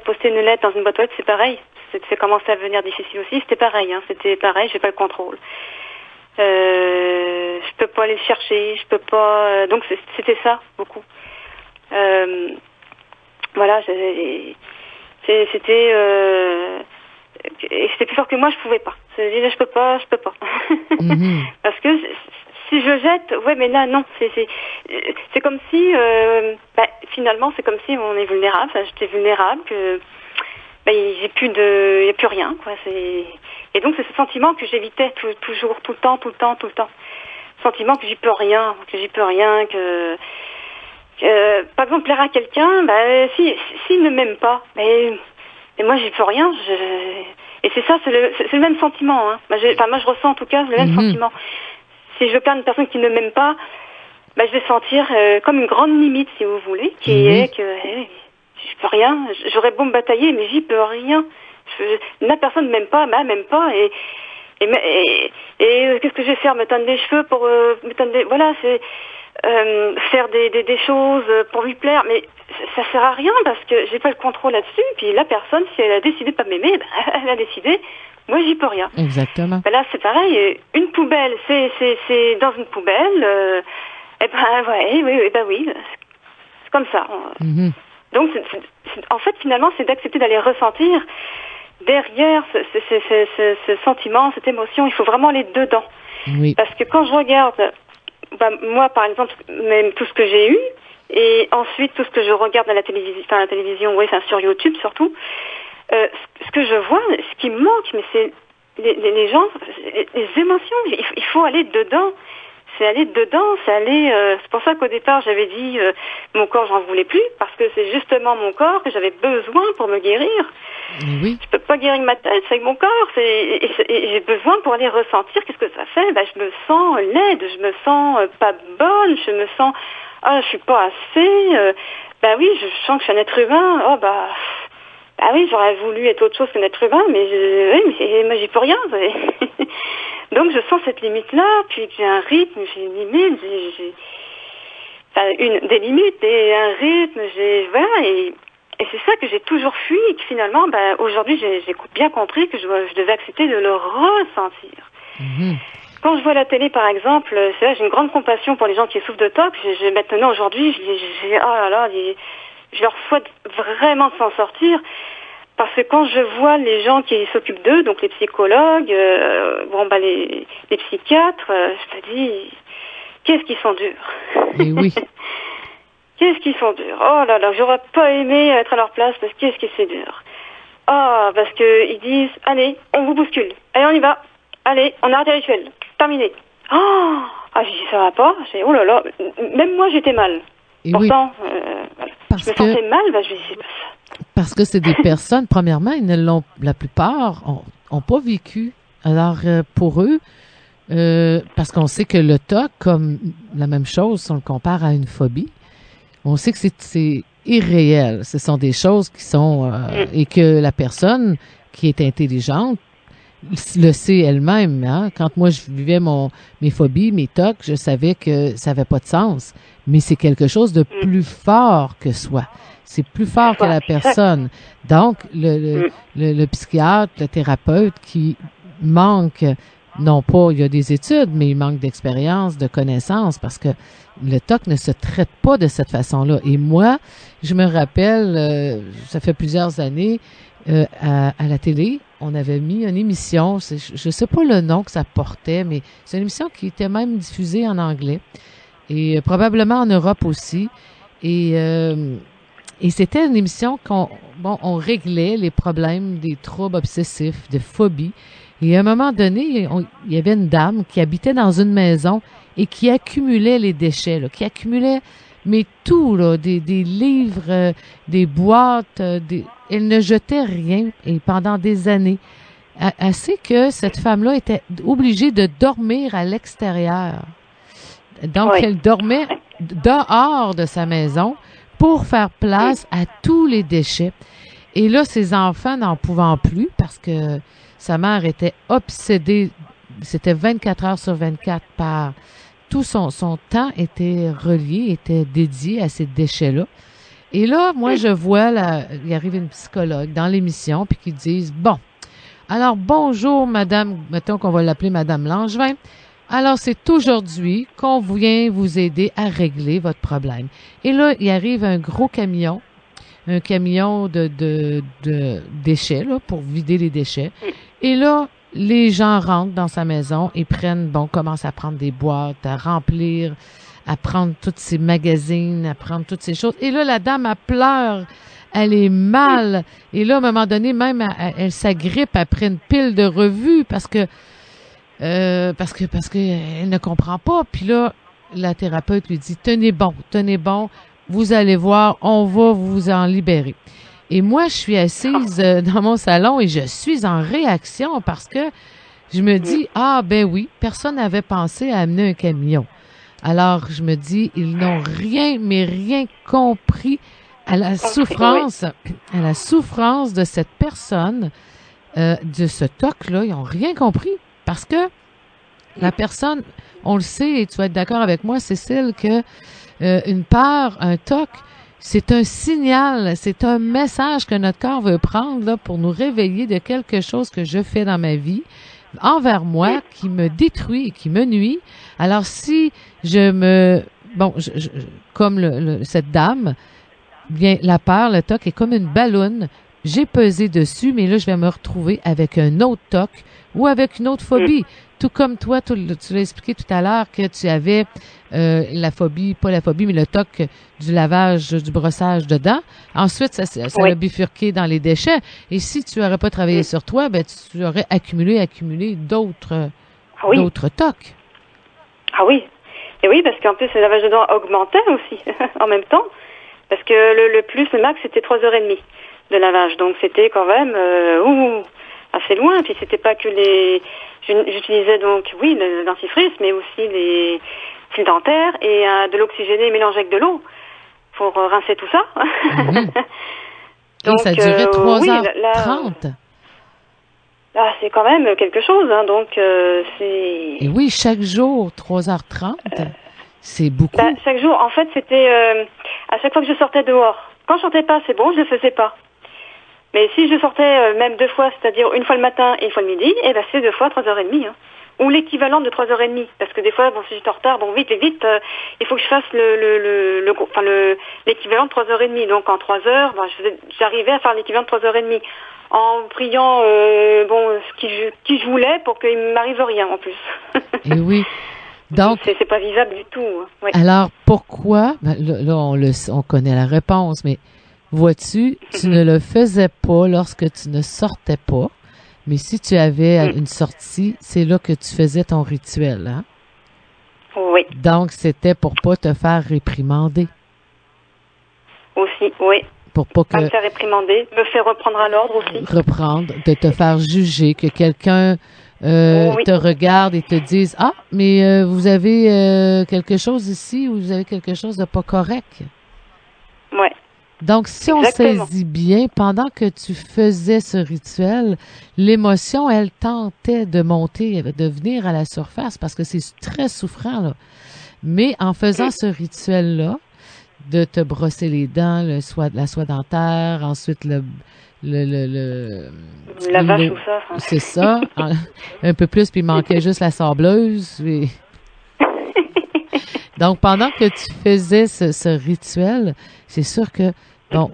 poster une lettre dans une boîte aux lettres, c'est pareil. C'est commencé à devenir difficile aussi. C'était pareil, c'était pareil, j'ai pas le contrôle. Je peux pas aller le chercher, je peux pas... donc, c'était ça, beaucoup. Voilà, c'était plus fort que moi, je pouvais pas. Je peux pas. Mm-hmm. Parce que si je jette, ouais, mais là, non, c'est comme si, finalement, c'est comme si on est vulnérable. Enfin, j'étais vulnérable, que, il y a plus rien, quoi. Et donc, c'est ce sentiment que j'évitais toujours, tout le temps. Sentiment que j'y peux rien, que par exemple, plaire à quelqu'un, s'il ne m'aime pas, mais moi, j'y peux rien. Et c'est ça, c'est le même sentiment. Moi, je ressens en tout cas le même sentiment. Si je veux plaire à une personne qui ne m'aime pas, je vais sentir comme une grande limite, si vous voulez, qui est que je peux rien. J'aurais beau me batailler, mais j'y peux rien. La personne ne m'aime pas, m'aime pas, et qu'est-ce que je vais faire? Me teindre les cheveux pour voilà, c'est faire des choses pour lui plaire, mais ça sert à rien parce que j'ai pas le contrôle là-dessus. Puis la personne, si elle a décidé de pas m'aimer, elle a décidé. Moi, j'y peux rien. Exactement. Là, c'est pareil. Une poubelle, c'est dans une poubelle. Eh ben, ouais, oui, c'est comme ça. Donc, en fait, finalement, c'est d'accepter d'aller ressentir derrière ce sentiment, cette émotion. Il faut vraiment aller dedans. Oui. Parce que quand je regarde, moi, par exemple, même tout ce que j'ai eu, et ensuite tout ce que je regarde à la télévision, sur YouTube surtout, ce que je vois, ce qui me manque, mais c'est les gens, les émotions. Il faut aller dedans. C'est aller dedans, c'est pour ça qu'au départ j'avais dit mon corps j'en voulais plus, parce que c'est justement mon corps que j'avais besoin pour me guérir. Oui. Je peux pas guérir ma tête, c'est avec mon corps, et j'ai besoin pour aller ressentir qu'est-ce que ça fait. Je me sens laide, je me sens pas bonne, je me sens je suis pas assez. Oui, je sens que je suis un être humain. Oui, j'aurais voulu être autre chose qu'un être humain, mais moi j'y peux rien. Donc je sens cette limite-là, puis que j'ai un rythme, j'ai une limite, j'ai des limites et un rythme, et c'est ça que j'ai toujours fui, et que finalement, aujourd'hui j'ai bien compris que je devais accepter de le ressentir. Quand je vois la télé, par exemple, c'est vrai, j'ai une grande compassion pour les gens qui souffrent de TOC. Maintenant, aujourd'hui, je leur souhaite vraiment de s'en sortir. Parce que quand je vois les gens qui s'occupent d'eux, donc les psychologues, les psychiatres, je me dis, qu'est-ce qu'ils sont durs. Et oui. Qu'est-ce qu'ils sont durs. Oh là là, j'aurais pas aimé être à leur place, parce que qu'est-ce que c'est dur. Parce que ils disent, allez, on vous bouscule. Allez, on y va. Allez, on arrête les rituels. Terminé. J'ai dit, ça va pas. J'ai dit, oh là là. Même moi, j'étais mal. Et pourtant, je me sentais mal, je me dis, parce que c'est des personnes, premièrement, la plupart ont pas vécu. Alors, pour eux, parce qu'on sait que le TOC, comme la même chose, si on le compare à une phobie, on sait que c'est irréel. Ce sont des choses qui sont... et que la personne qui est intelligente le sait elle-même. Hein? Quand moi, je vivais mes phobies, mes TOC, je savais que ça n'avait pas de sens. Mais c'est quelque chose de plus fort que soi. C'est plus fort que la personne. Donc, le psychiatre, le thérapeute qui manque, non pas, il y a des études, mais il manque d'expérience, de connaissances, parce que le TOC ne se traite pas de cette façon-là. Et moi, je me rappelle, ça fait plusieurs années, à la télé, on avait mis une émission, je sais pas le nom que ça portait, mais c'est une émission qui était même diffusée en anglais et probablement en Europe aussi. Et c'était une émission on réglait les problèmes des troubles obsessifs, de phobies. Et à un moment donné, il y avait une dame qui habitait dans une maison et qui accumulait les déchets, qui accumulait, mais tout, des livres, des boîtes, elle ne jetait rien, et pendant des années. Assez que cette femme-là était obligée de dormir à l'extérieur. Donc, elle dormait dehors de sa maison pour faire place à tous les déchets. Et là, ses enfants n'en pouvant plus parce que sa mère était obsédée, c'était 24 heures sur 24 par... Tout son temps était relié, était dédié à ces déchets-là. Et là, moi, je vois, il arrive une psychologue dans l'émission, puis qui disent, bon, alors bonjour, madame, mettons qu'on va l'appeler madame Langevin. Alors, c'est aujourd'hui qu'on vient vous aider à régler votre problème. Et là, il arrive un gros camion, un camion de déchets, là, pour vider les déchets. Et là, les gens rentrent dans sa maison et commencent à prendre des boîtes, à remplir, à prendre toutes ces magazines, à prendre toutes ces choses. Et là, la dame, elle pleure, elle est mal. Et là, à un moment donné, même, elle s'agrippe après une pile de revues parce que elle ne comprend pas. Puis là, la thérapeute lui dit, tenez bon, vous allez voir, on va vous en libérer. Et moi, je suis assise dans mon salon et je suis en réaction parce que je me dis, ben oui, personne n'avait pensé à amener un camion. Alors, je me dis, ils n'ont rien compris à la souffrance de cette personne, de ce TOC-là. Ils n'ont rien compris parce que la personne, on le sait, et tu vas être d'accord avec moi, Cécile, que un TOC, c'est un signal, c'est un message que notre corps veut prendre là, pour nous réveiller de quelque chose que je fais dans ma vie envers moi, qui me détruit et qui me nuit. Alors, si je me bon, comme cette dame, bien, la peur, le TOC est comme une balloune. J'ai pesé dessus, mais là, je vais me retrouver avec un autre TOC ou avec une autre phobie. Tout comme toi, tu l'as expliqué tout à l'heure que tu avais la phobie, pas la phobie, mais le TOC du lavage, du brossage dedans. Ensuite, ça a bifurqué dans les déchets. Et si tu n'aurais pas travaillé sur toi, ben tu aurais accumulé d'autres TOC. Ah oui. Et oui, parce qu'en plus, le lavage de dents augmentait aussi en même temps. Parce que le max, c'était 3h30 de lavage. Donc, c'était quand même assez loin. Puis, c'était pas que j'utilisais donc, oui, le dentifrice, mais aussi les fils dentaires et de l'oxygéné mélangé avec de l'eau pour rincer tout ça. Donc, et ça durait 3h30. Là, c'est quand même quelque chose. Hein, donc, c'est... Et oui, chaque jour, 3h30, c'est beaucoup. Chaque jour, en fait, c'était à chaque fois que je sortais dehors. Quand je sortais pas, c'est bon, je le faisais pas. Mais si je sortais même 2 fois, c'est-à-dire une fois le matin et une fois le midi, eh ben c'est 2 fois 3h30. Hein. Ou l'équivalent de 3h30. Parce que des fois, bon, si j'étais en retard, bon, vite, il faut que je fasse l'équivalent de 3h30. Donc en 3 heures, j'arrivais à faire l'équivalent de 3h30. En priant qui je voulais pour qu'il ne m'arrive rien en plus. Et oui. Donc, c'est pas vivable du tout. Ouais. Alors, pourquoi? Ben, là, on connaît la réponse, mais vois-tu, tu ne le faisais pas lorsque tu ne sortais pas, mais si tu avais une sortie, c'est là que tu faisais ton rituel, hein? Oui. Donc, c'était pour pas te faire réprimander. Aussi, oui. Pour pas que... me faire réprimander, me faire reprendre à l'ordre aussi. Reprendre, de te faire juger, que quelqu'un te regarde et te dise « Ah, mais vous avez quelque chose ici ou vous avez quelque chose de pas correct. » Oui. Donc, si Exactement. on saisit bien, pendant que tu faisais ce rituel, l'émotion, elle tentait de monter, de venir à la surface parce que c'est très souffrant, là. Mais en faisant ce rituel-là, de te brosser les dents, la soie dentaire, ensuite le lavage, tout ça. Enfin. C'est ça. Un peu plus, puis il manquait juste la sableuse. Et... Donc, pendant que tu faisais ce rituel, c'est sûr que, bon,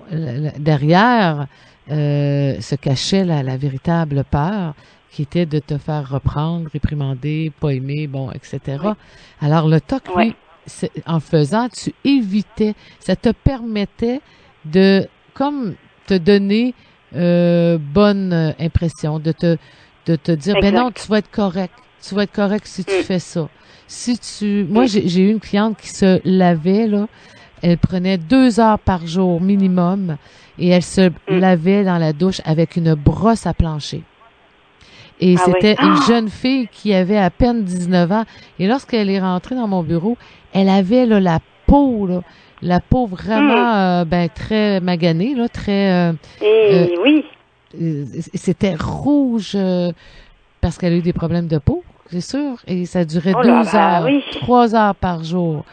derrière se cachait la véritable peur qui était de te faire reprendre, réprimander, pas aimer, bon, etc. Oui. Alors, le TOC, lui, en faisant, tu évitais, ça te permettait de, comme, te donner bonne impression, de te dire, ben non, tu vas être correct si tu fais ça. Moi, j'ai eu une cliente qui se lavait, là, elle prenait 2 heures par jour minimum et elle se lavait dans la douche avec une brosse à plancher. Et c'était une jeune fille qui avait à peine 19 ans. Et lorsqu'elle est rentrée dans mon bureau, elle avait là, la peau vraiment très maganée, là, très... oui. C'était rouge parce qu'elle a eu des problèmes de peau, c'est sûr. Et ça durait 2 heures, 3 heures par jour.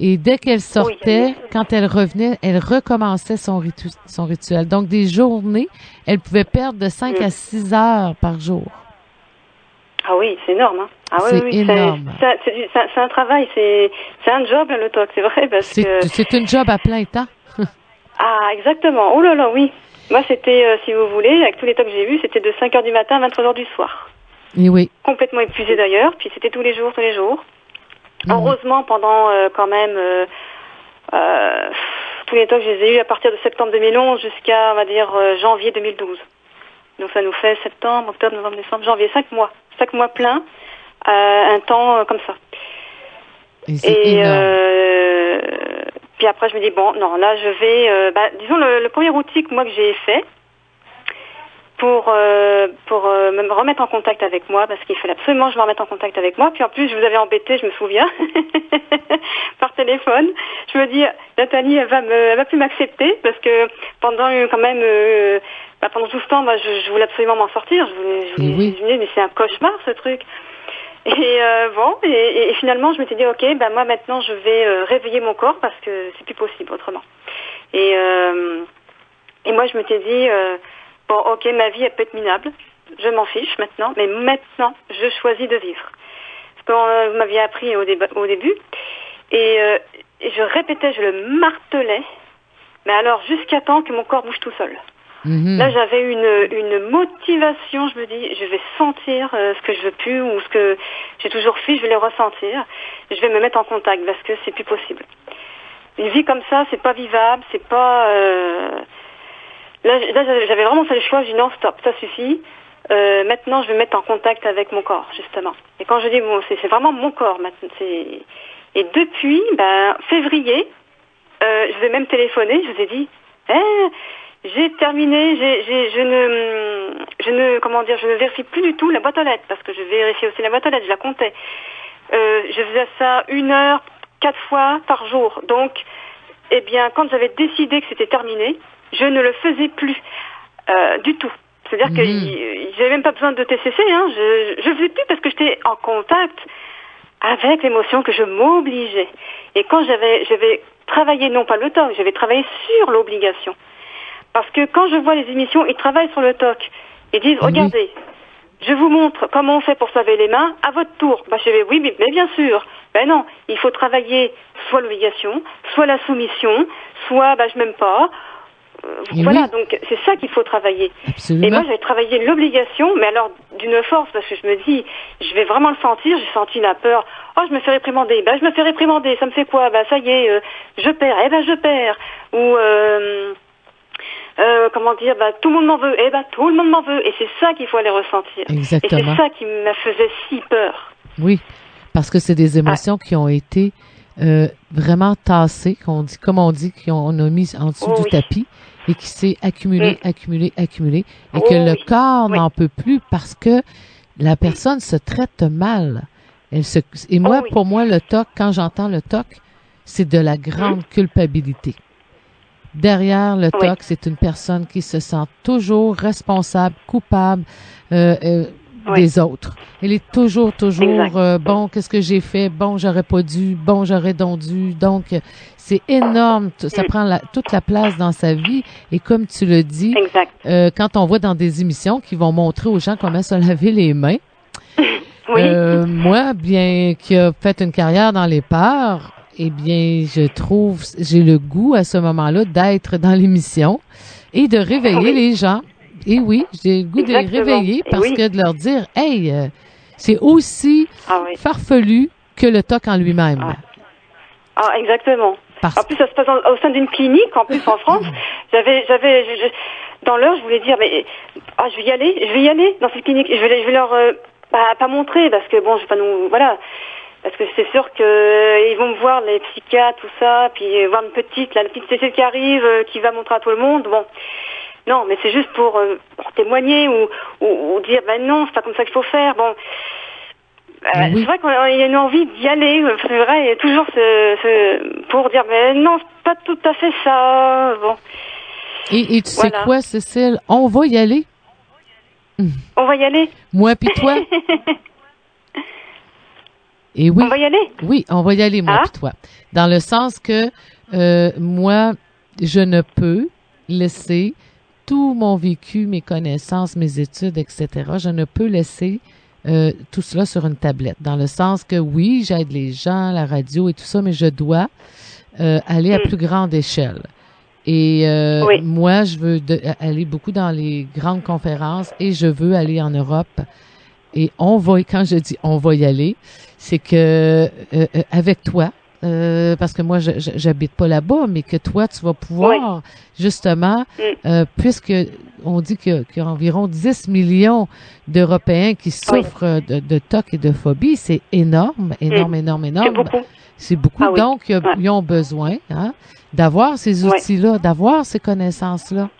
Et dès qu'elle sortait, quand elle revenait, elle recommençait son rituel. Donc, des journées, elle pouvait perdre de 5 à 6 heures par jour. Ah oui, c'est énorme. Hein. Ah c'est énorme. C'est un travail, c'est un job, le TOC, c'est vrai. C'est une job à plein temps. Ah, exactement. Oh là là, oui. Moi, c'était, si vous voulez, avec tous les TOC que j'ai vus, c'était de 5h du matin à 23h du soir. Et oui. Complètement épuisée d'ailleurs, puis c'était tous les jours. Heureusement, pendant quand même tous les TOC, je les ai eus à partir de septembre 2011 jusqu'à, on va dire, janvier 2012. Donc ça nous fait septembre, octobre, novembre, décembre, janvier, 5 mois. 5 mois pleins, un temps comme ça. Et puis après, je me dis, bon, non, là, je vais... disons, le premier outil que j'ai fait pour me remettre en contact avec moi, parce qu'il fallait absolument que je me remette en contact avec moi. Puis en plus, je vous avais embêté, je me souviens, par téléphone. Je me dis, Nathalie, elle va plus m'accepter, parce que pendant quand même... pendant tout ce temps, moi, je voulais absolument m'en sortir. Je voulais mais c'est un cauchemar, ce truc. Et finalement, je m'étais dit, ok, moi maintenant, je vais réveiller mon corps parce que c'est plus possible autrement. Et moi, je m'étais dit, bon, ok, ma vie, elle peut être minable. Je m'en fiche maintenant, mais maintenant, je choisis de vivre. Ce que vous m'aviez appris au début. Et et je répétais, je le martelais, mais alors jusqu'à temps que mon corps bouge tout seul. Là, j'avais une motivation, je me dis, je vais sentir ce que je veux plus ou ce que j'ai toujours fait, je vais le ressentir. Je vais me mettre en contact parce que c'est plus possible. Une vie comme ça, c'est pas vivable, c'est pas... Là, j'avais vraiment fait le choix, j'ai dit non, stop, ça suffit. Maintenant, je vais me mettre en contact avec mon corps, justement. Et quand je dis, bon, c'est vraiment mon corps maintenant. Et depuis, février, je vais même téléphoner, je vous ai dit, j'ai terminé, je ne vérifie plus du tout la boîte aux lettres, parce que je vérifiais aussi la boîte aux lettres, je la comptais. Je faisais ça 1 heure, 4 fois par jour. Donc, eh bien, quand j'avais décidé que c'était terminé, je ne le faisais plus du tout. C'est-à-dire que j'avais même pas besoin de TCC, hein. Je faisais plus parce que j'étais en contact avec l'émotion que je m'obligeais. Et quand j'avais travaillé, non pas le TOC, j'avais travaillé sur l'obligation. Parce que quand je vois les émissions, ils travaillent sur le TOC. Ils disent, regardez, je vous montre comment on fait pour se laver les mains, à votre tour. Je vais, oui, mais bien sûr. Non, il faut travailler soit l'obligation, soit la soumission, soit, je m'aime pas. Voilà, donc c'est ça qu'il faut travailler. Absolument. Et moi, j'avais travaillé l'obligation, mais alors d'une force, parce que je me dis, je vais vraiment le sentir. J'ai senti la peur. Oh, je me fais réprimander. Je me fais réprimander. Ça me fait quoi? Ça y est, je perds. Je perds. Ou comment dire, tout le monde m'en veut. Tout le monde m'en veut. Et c'est ça qu'il faut aller ressentir. Exactement. Et c'est ça qui me faisait si peur. Oui, parce que c'est des émotions qui ont été vraiment tassées, comme on dit, qu'on a mis en dessous du tapis et qui s'est accumulé, et que le corps n'en peut plus parce que la personne se traite mal. Et moi, pour moi, le TOC, quand j'entends le TOC, c'est de la grande culpabilité. Derrière le TOC, c'est une personne qui se sent toujours responsable, coupable des autres. Elle est toujours, bon, qu'est-ce que j'ai fait? Bon, j'aurais pas dû. Bon, j'aurais donc dû. Donc, c'est énorme. Ça prend toute la place dans sa vie. Et comme tu le dis, quand on voit dans des émissions qui vont montrer aux gens comment se laver les mains, moi, bien qui a fait une carrière dans les parts, eh bien, j'ai le goût à ce moment-là d'être dans l'émission et de réveiller les gens. Et oui, j'ai le goût de les réveiller parce que de leur dire, hey, c'est aussi farfelu que le TOC en lui-même. Exactement. En plus, ça se passe au sein d'une clinique, en plus en France. Dans l'heure, je voulais dire, mais je vais y aller dans cette clinique. Je vais leur pas montrer parce que bon, je vais pas nous, voilà. Parce que c'est sûr que ils vont me voir, les psychiatres, tout ça, puis voir la petite Cécile qui arrive, qui va montrer à tout le monde. Bon. Non, mais c'est juste pour témoigner ou dire, non, c'est pas comme ça qu'il faut faire. Bon, c'est vrai qu'il y a une envie d'y aller. C'est vrai, il y a toujours pour dire, mais non, c'est pas tout à fait ça. Bon. Et tu sais quoi, Cécile? On va y aller. On va y aller. Moi puis toi. Et oui. On va y aller? Oui, on va y aller, moi puis toi. Dans le sens que moi, je ne peux laisser tout mon vécu, mes connaissances, mes études, etc., je ne peux laisser tout cela sur une tablette. Dans le sens que, oui, j'aide les gens, la radio et tout ça, mais je dois aller à plus grande échelle. Et moi, je veux aller beaucoup dans les grandes conférences et je veux aller en Europe. Et quand je dis on va y aller, c'est que avec toi, parce que moi, j'habite pas là-bas, mais que toi, tu vas pouvoir, justement, puisque on dit qu'il y a environ 10 millions d'Européens qui souffrent de TOC et de phobie, c'est énorme. C'est beaucoup. C'est beaucoup. Donc, ils ont besoin d'avoir ces outils-là, d'avoir ces connaissances-là.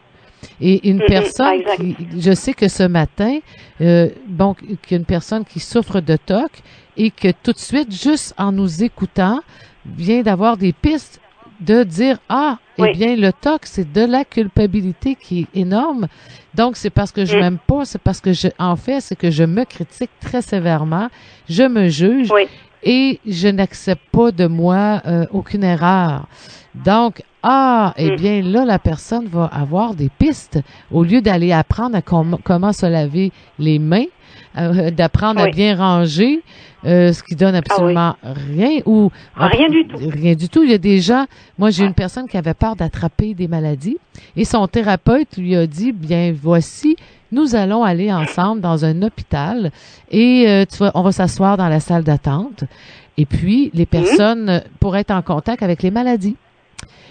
Et une personne je sais que ce matin, qu'il y a une personne qui souffre de TOC et que tout de suite, juste en nous écoutant, vient d'avoir des pistes de dire, eh bien, le TOC, c'est de la culpabilité qui est énorme. Donc, c'est parce que je m'aime pas, c'est parce que c'est que je me critique très sévèrement, je me juge et je n'accepte pas de moi aucune erreur. Donc, Ah, eh bien là, la personne va avoir des pistes. Au lieu d'aller apprendre à comment se laver les mains, d'apprendre à bien ranger, ce qui donne absolument rien ou rien du tout. Rien du tout. Il y a des gens, moi j'ai une personne qui avait peur d'attraper des maladies et son thérapeute lui a dit, bien voici, nous allons aller ensemble dans un hôpital et on va s'asseoir dans la salle d'attente et puis les personnes pourraient être en contact avec les maladies.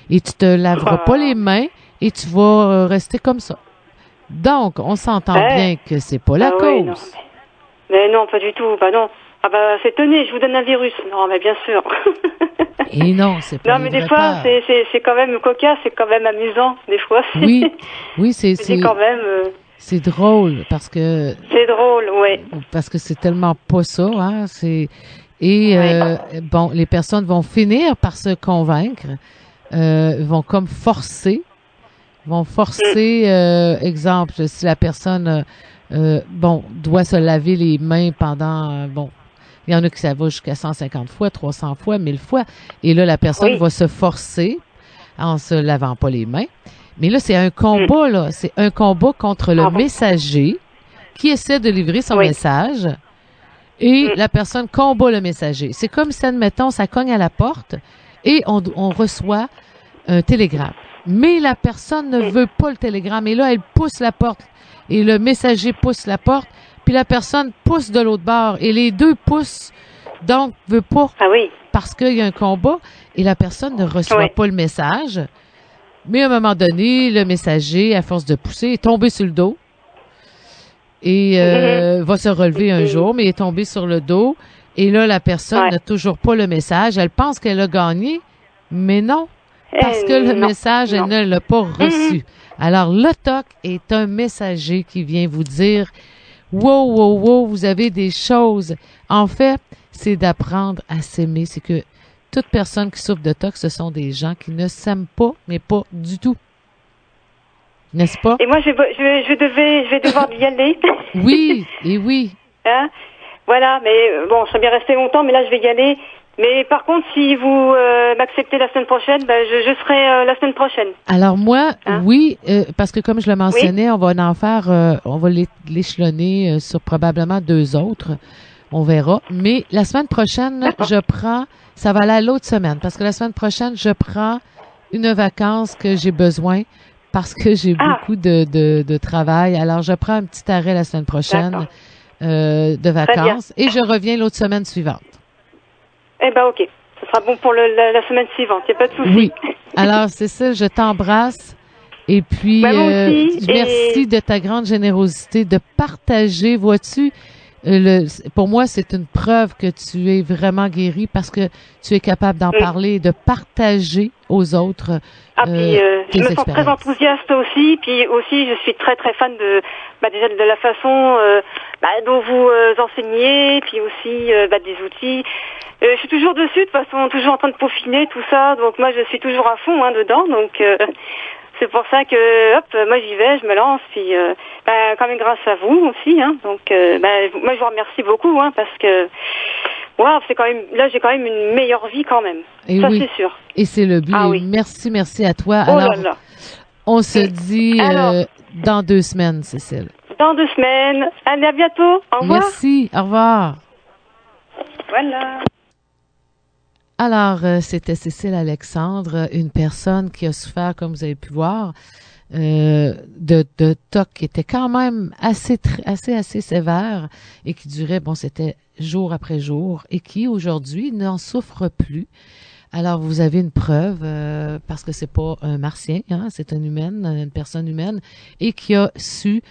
Et tu te laveras pas les mains et tu vas rester comme ça. Donc, on s'entend bien que c'est pas la cause. Oui, non, mais non, pas du tout. Bah non. Ah bah c'est tenez, je vous donne un virus. Non, mais bien sûr. Et non, c'est pas. Non, mais des fois, c'est quand même cocasse, c'est quand même amusant. Des fois. Oui, c'est quand même. C'est drôle parce que. C'est drôle, ouais. Parce que c'est tellement pas ça, hein. Bon, les personnes vont finir par se convaincre. Vont comme forcer, exemple, si la personne, doit se laver les mains pendant, il y en a qui ça va jusqu'à 150 fois, 300 fois, 1000 fois, et là, la personne va se forcer en se lavant pas les mains. Mais là, c'est un combat, là. C'est un combat contre le messager qui essaie de livrer son message et la personne combat le messager. C'est comme si, admettons, ça cogne à la porte et on reçoit un télégramme. Mais la personne ne veut pas le télégramme. Et là, elle pousse la porte. Et le messager pousse la porte. Puis la personne pousse de l'autre bord. Et les deux poussent. Donc, veut pas. Ah oui. Parce qu'il y a un combat. Et la personne ne reçoit pas le message. Mais à un moment donné, le messager, à force de pousser, est tombé sur le dos. Et va se relever un jour, mais il est tombé sur le dos. Et là, la personne n'a toujours pas le message. Elle pense qu'elle a gagné, mais non, parce que le message, elle ne l'a pas reçu. Alors, le TOC est un messager qui vient vous dire « Wow, vous avez des choses. » En fait, c'est d'apprendre à s'aimer. C'est que toute personne qui souffre de TOC, ce sont des gens qui ne s'aiment pas, mais pas du tout. N'est-ce pas? Et moi, je vais devoir y aller. Oui, et oui. Hein? Voilà, mais bon, je serais bien resté longtemps, mais là, je vais y aller. Mais par contre, si vous m'acceptez la semaine prochaine, je serai la semaine prochaine. Alors moi, oui, parce que comme je le mentionnais, on va en faire, on va l'échelonner sur probablement 2 autres. On verra. Mais la semaine prochaine, ça va aller à l'autre semaine, parce que la semaine prochaine, je prends une vacance que j'ai besoin parce que j'ai beaucoup de travail. Alors, je prends un petit arrêt la semaine prochaine. De vacances et je reviens l'autre semaine suivante. Eh ben ok, ce sera bon pour la semaine suivante, il n'y a pas de souci. Oui, alors c'est ça, je t'embrasse et puis merci de ta grande générosité de partager, vois-tu, pour moi c'est une preuve que tu es vraiment guéri parce que tu es capable d'en parler et de partager aux autres puis je me sens très enthousiaste aussi, puis aussi je suis très très fan déjà de la façon dont vous enseignez, puis aussi des outils. Je suis toujours dessus, de toute façon, toujours en train de peaufiner tout ça, donc moi je suis toujours à fond dedans, donc c'est pour ça que moi j'y vais, je me lance, puis quand même grâce à vous aussi, donc moi je vous remercie beaucoup, parce que c'est quand même, là j'ai quand même une meilleure vie quand même, et ça c'est sûr. Et c'est le but. Ah oui. Merci à toi. Alors, on se dit dans 2 semaines, Cécile. Dans 2 semaines. Allez, à bientôt. Au revoir. Merci. Au revoir. Voilà. Alors, c'était Cécile Alexandre, une personne qui a souffert, comme vous avez pu voir, de TOC qui était quand même assez sévère et qui durait, c'était jour après jour et qui aujourd'hui n'en souffre plus. Alors, vous avez une preuve, parce que c'est pas un martien, c'est une personne humaine, et qui a su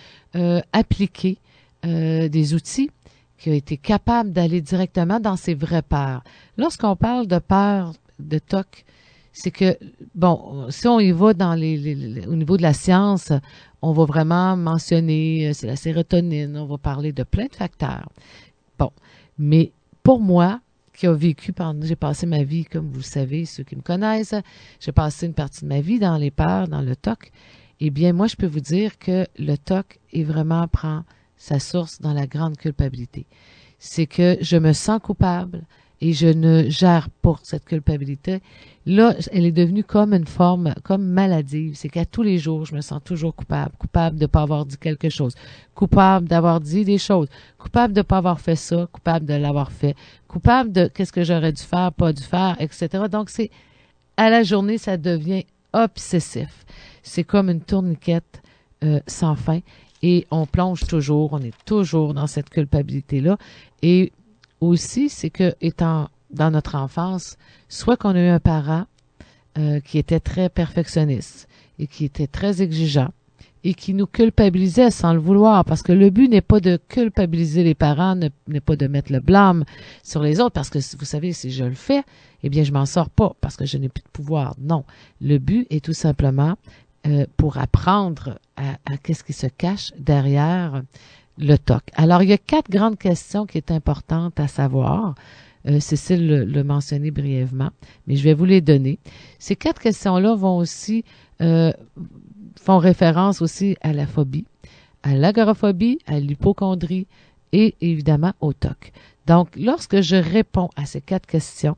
appliquer des outils, qui a été capable d'aller directement dans ses vraies peurs. Lorsqu'on parle de peur de TOC, c'est que, si on y va au niveau de la science, on va vraiment mentionner, c'est la sérotonine, on va parler de plein de facteurs. Mais pour moi, qui a vécu j'ai passé ma vie, comme vous le savez, ceux qui me connaissent, j'ai passé une partie de ma vie dans les peurs, dans le TOC. Eh bien, moi, je peux vous dire que le TOC prend sa source dans la grande culpabilité. C'est que je me sens coupable et je ne gère pas cette culpabilité, là, elle est devenue comme une forme, comme maladive. C'est qu'à tous les jours, je me sens toujours coupable. Coupable de ne pas avoir dit quelque chose. Coupable d'avoir dit des choses. Coupable de ne pas avoir fait ça. Coupable de l'avoir fait. Coupable de qu'est-ce que j'aurais dû faire, pas dû faire, etc. Donc, c'est, à la journée, ça devient obsessif. C'est comme une tourniquette sans fin. Et on plonge toujours, on est toujours dans cette culpabilité-là. Et aussi, c'est que, étant dans notre enfance, soit qu'on a eu un parent qui était très perfectionniste et qui était très exigeant et qui nous culpabilisait sans le vouloir, parce que le but n'est pas de culpabiliser les parents, n'est pas de mettre le blâme sur les autres, parce que vous savez, si je le fais, eh bien, je m'en sors pas parce que je n'ai plus de pouvoir. Non, le but est tout simplement pour apprendre à qu'est-ce qui se cache derrière le TOC. Alors, il y a 4 grandes questions qui sont importantes à savoir. Cécile le mentionnait brièvement, mais je vais vous les donner. Ces 4 questions-là vont aussi font référence aussi à la phobie, à l'agoraphobie, à l'hypocondrie et évidemment au TOC. Donc, lorsque je réponds à ces 4 questions,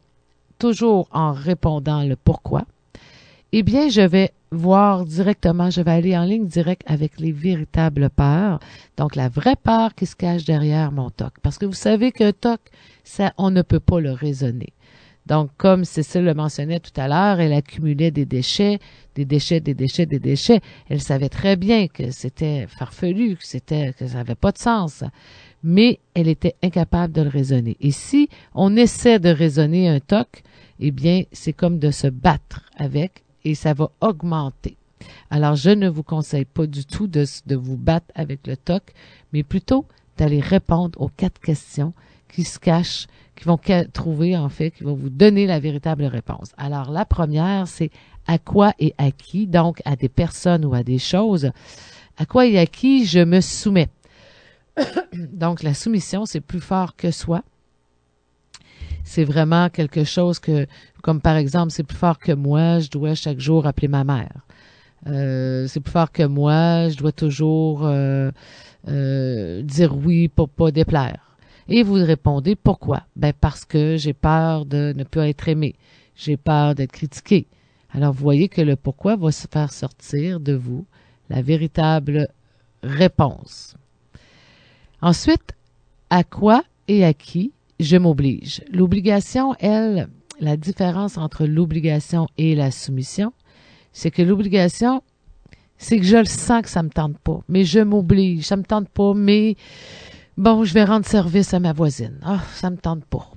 toujours en répondant le pourquoi, eh bien, je vais voir directement, je vais aller en ligne directe avec les véritables peurs. Donc, la vraie peur qui se cache derrière mon TOC. Parce que vous savez qu'un TOC, ça, on ne peut pas le raisonner. Donc, comme Cécile le mentionnait tout à l'heure, elle accumulait des déchets, des déchets, des déchets, des déchets. Elle savait très bien que c'était farfelu, que ça n'avait pas de sens. Mais elle était incapable de le raisonner. Et si on essaie de raisonner un TOC, eh bien, c'est comme de se battre avec et ça va augmenter. Alors, je ne vous conseille pas du tout de vous battre avec le TOC, mais plutôt d'aller répondre aux 4 questions qui se cachent, qui vont trouver, en fait, qui vont vous donner la véritable réponse. Alors, la première, c'est à quoi et à qui, donc à des personnes ou à des choses, à quoi et à qui je me soumets. Donc, la soumission, c'est plus fort que soi. C'est vraiment quelque chose que, comme par exemple, c'est plus fort que moi, je dois chaque jour appeler ma mère. C'est plus fort que moi, je dois toujours dire oui pour pas déplaire. Et vous répondez pourquoi? Ben parce que j'ai peur de ne plus être aimé. J'ai peur d'être critiqué. Alors vous voyez que le pourquoi va se faire sortir de vous la véritable réponse. Ensuite, à quoi et à qui je m'oblige. L'obligation, elle, la différence entre l'obligation et la soumission, c'est que l'obligation, c'est que je le sens que ça me tente pas, mais je m'oblige, ça me tente pas, mais bon, je vais rendre service à ma voisine. Ah, ça me tente pas.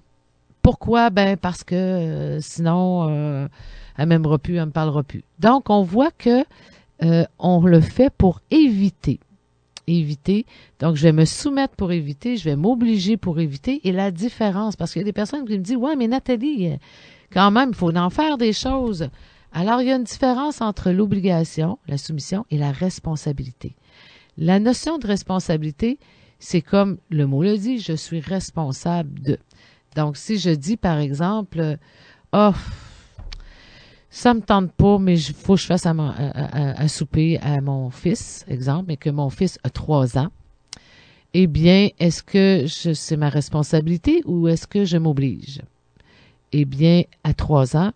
Pourquoi? Ben parce que sinon, elle m'aimera plus, elle me parlera plus. Donc, on voit que on le fait pour éviter. Donc, je vais me soumettre pour éviter, je vais m'obliger pour éviter. Et la différence, parce qu'il y a des personnes qui me disent, ouais, mais Nathalie, quand même, il faut en faire des choses. Alors, il y a une différence entre l'obligation, la soumission et la responsabilité. La notion de responsabilité, c'est comme le mot le dit, je suis responsable de. Donc, si je dis, par exemple, oh, ça me tente pas, mais il faut que je fasse à souper à mon fils, exemple, et que mon fils a 3 ans, eh bien, est-ce que c'est ma responsabilité ou est-ce que je m'oblige? Eh bien, à 3 ans,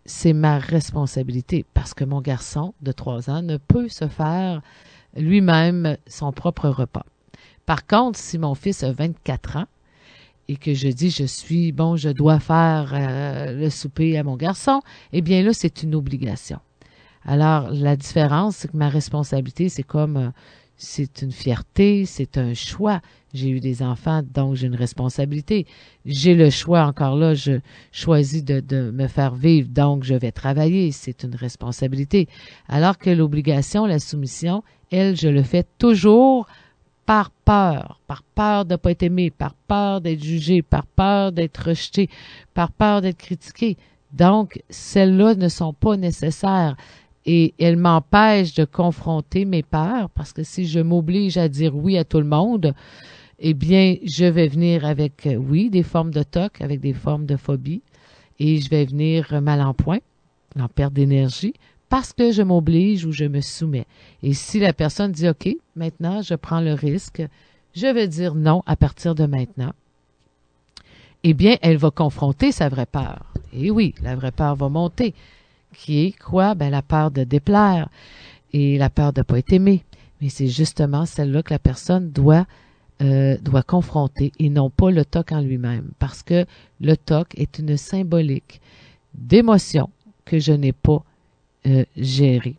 c'est ma responsabilité parce que mon garçon de 3 ans ne peut se faire lui-même son propre repas. Par contre, si mon fils a 24 ans, et que je dis, je dois faire le souper à mon garçon, eh bien là, c'est une obligation. Alors, la différence, c'est que ma responsabilité, c'est comme, c'est une fierté, c'est un choix. J'ai eu des enfants, donc j'ai une responsabilité. J'ai le choix, encore là, je choisis de me faire vivre, donc je vais travailler, c'est une responsabilité. Alors que l'obligation, la soumission, elle, je le fais toujours par peur de ne pas être aimé, par peur d'être jugé, par peur d'être rejeté, par peur d'être critiqué. Donc, celles-là ne sont pas nécessaires et elles m'empêchent de confronter mes peurs parce que si je m'oblige à dire oui à tout le monde, eh bien, je vais venir avec, oui, des formes de TOC, avec des formes de phobie et je vais venir mal en point, en perte d'énergie, parce que je m'oblige ou je me soumets. Et si la personne dit, OK, maintenant, je prends le risque, je vais dire non à partir de maintenant. eh bien, elle va confronter sa vraie peur. Et oui, la vraie peur va monter. Qui est quoi? Ben, la peur de déplaire et la peur de ne pas être aimé. Mais c'est justement celle-là que la personne doit confronter et non pas le TOC en lui-même. Parce que le TOC est une symbolique d'émotion que je n'ai pas gérée.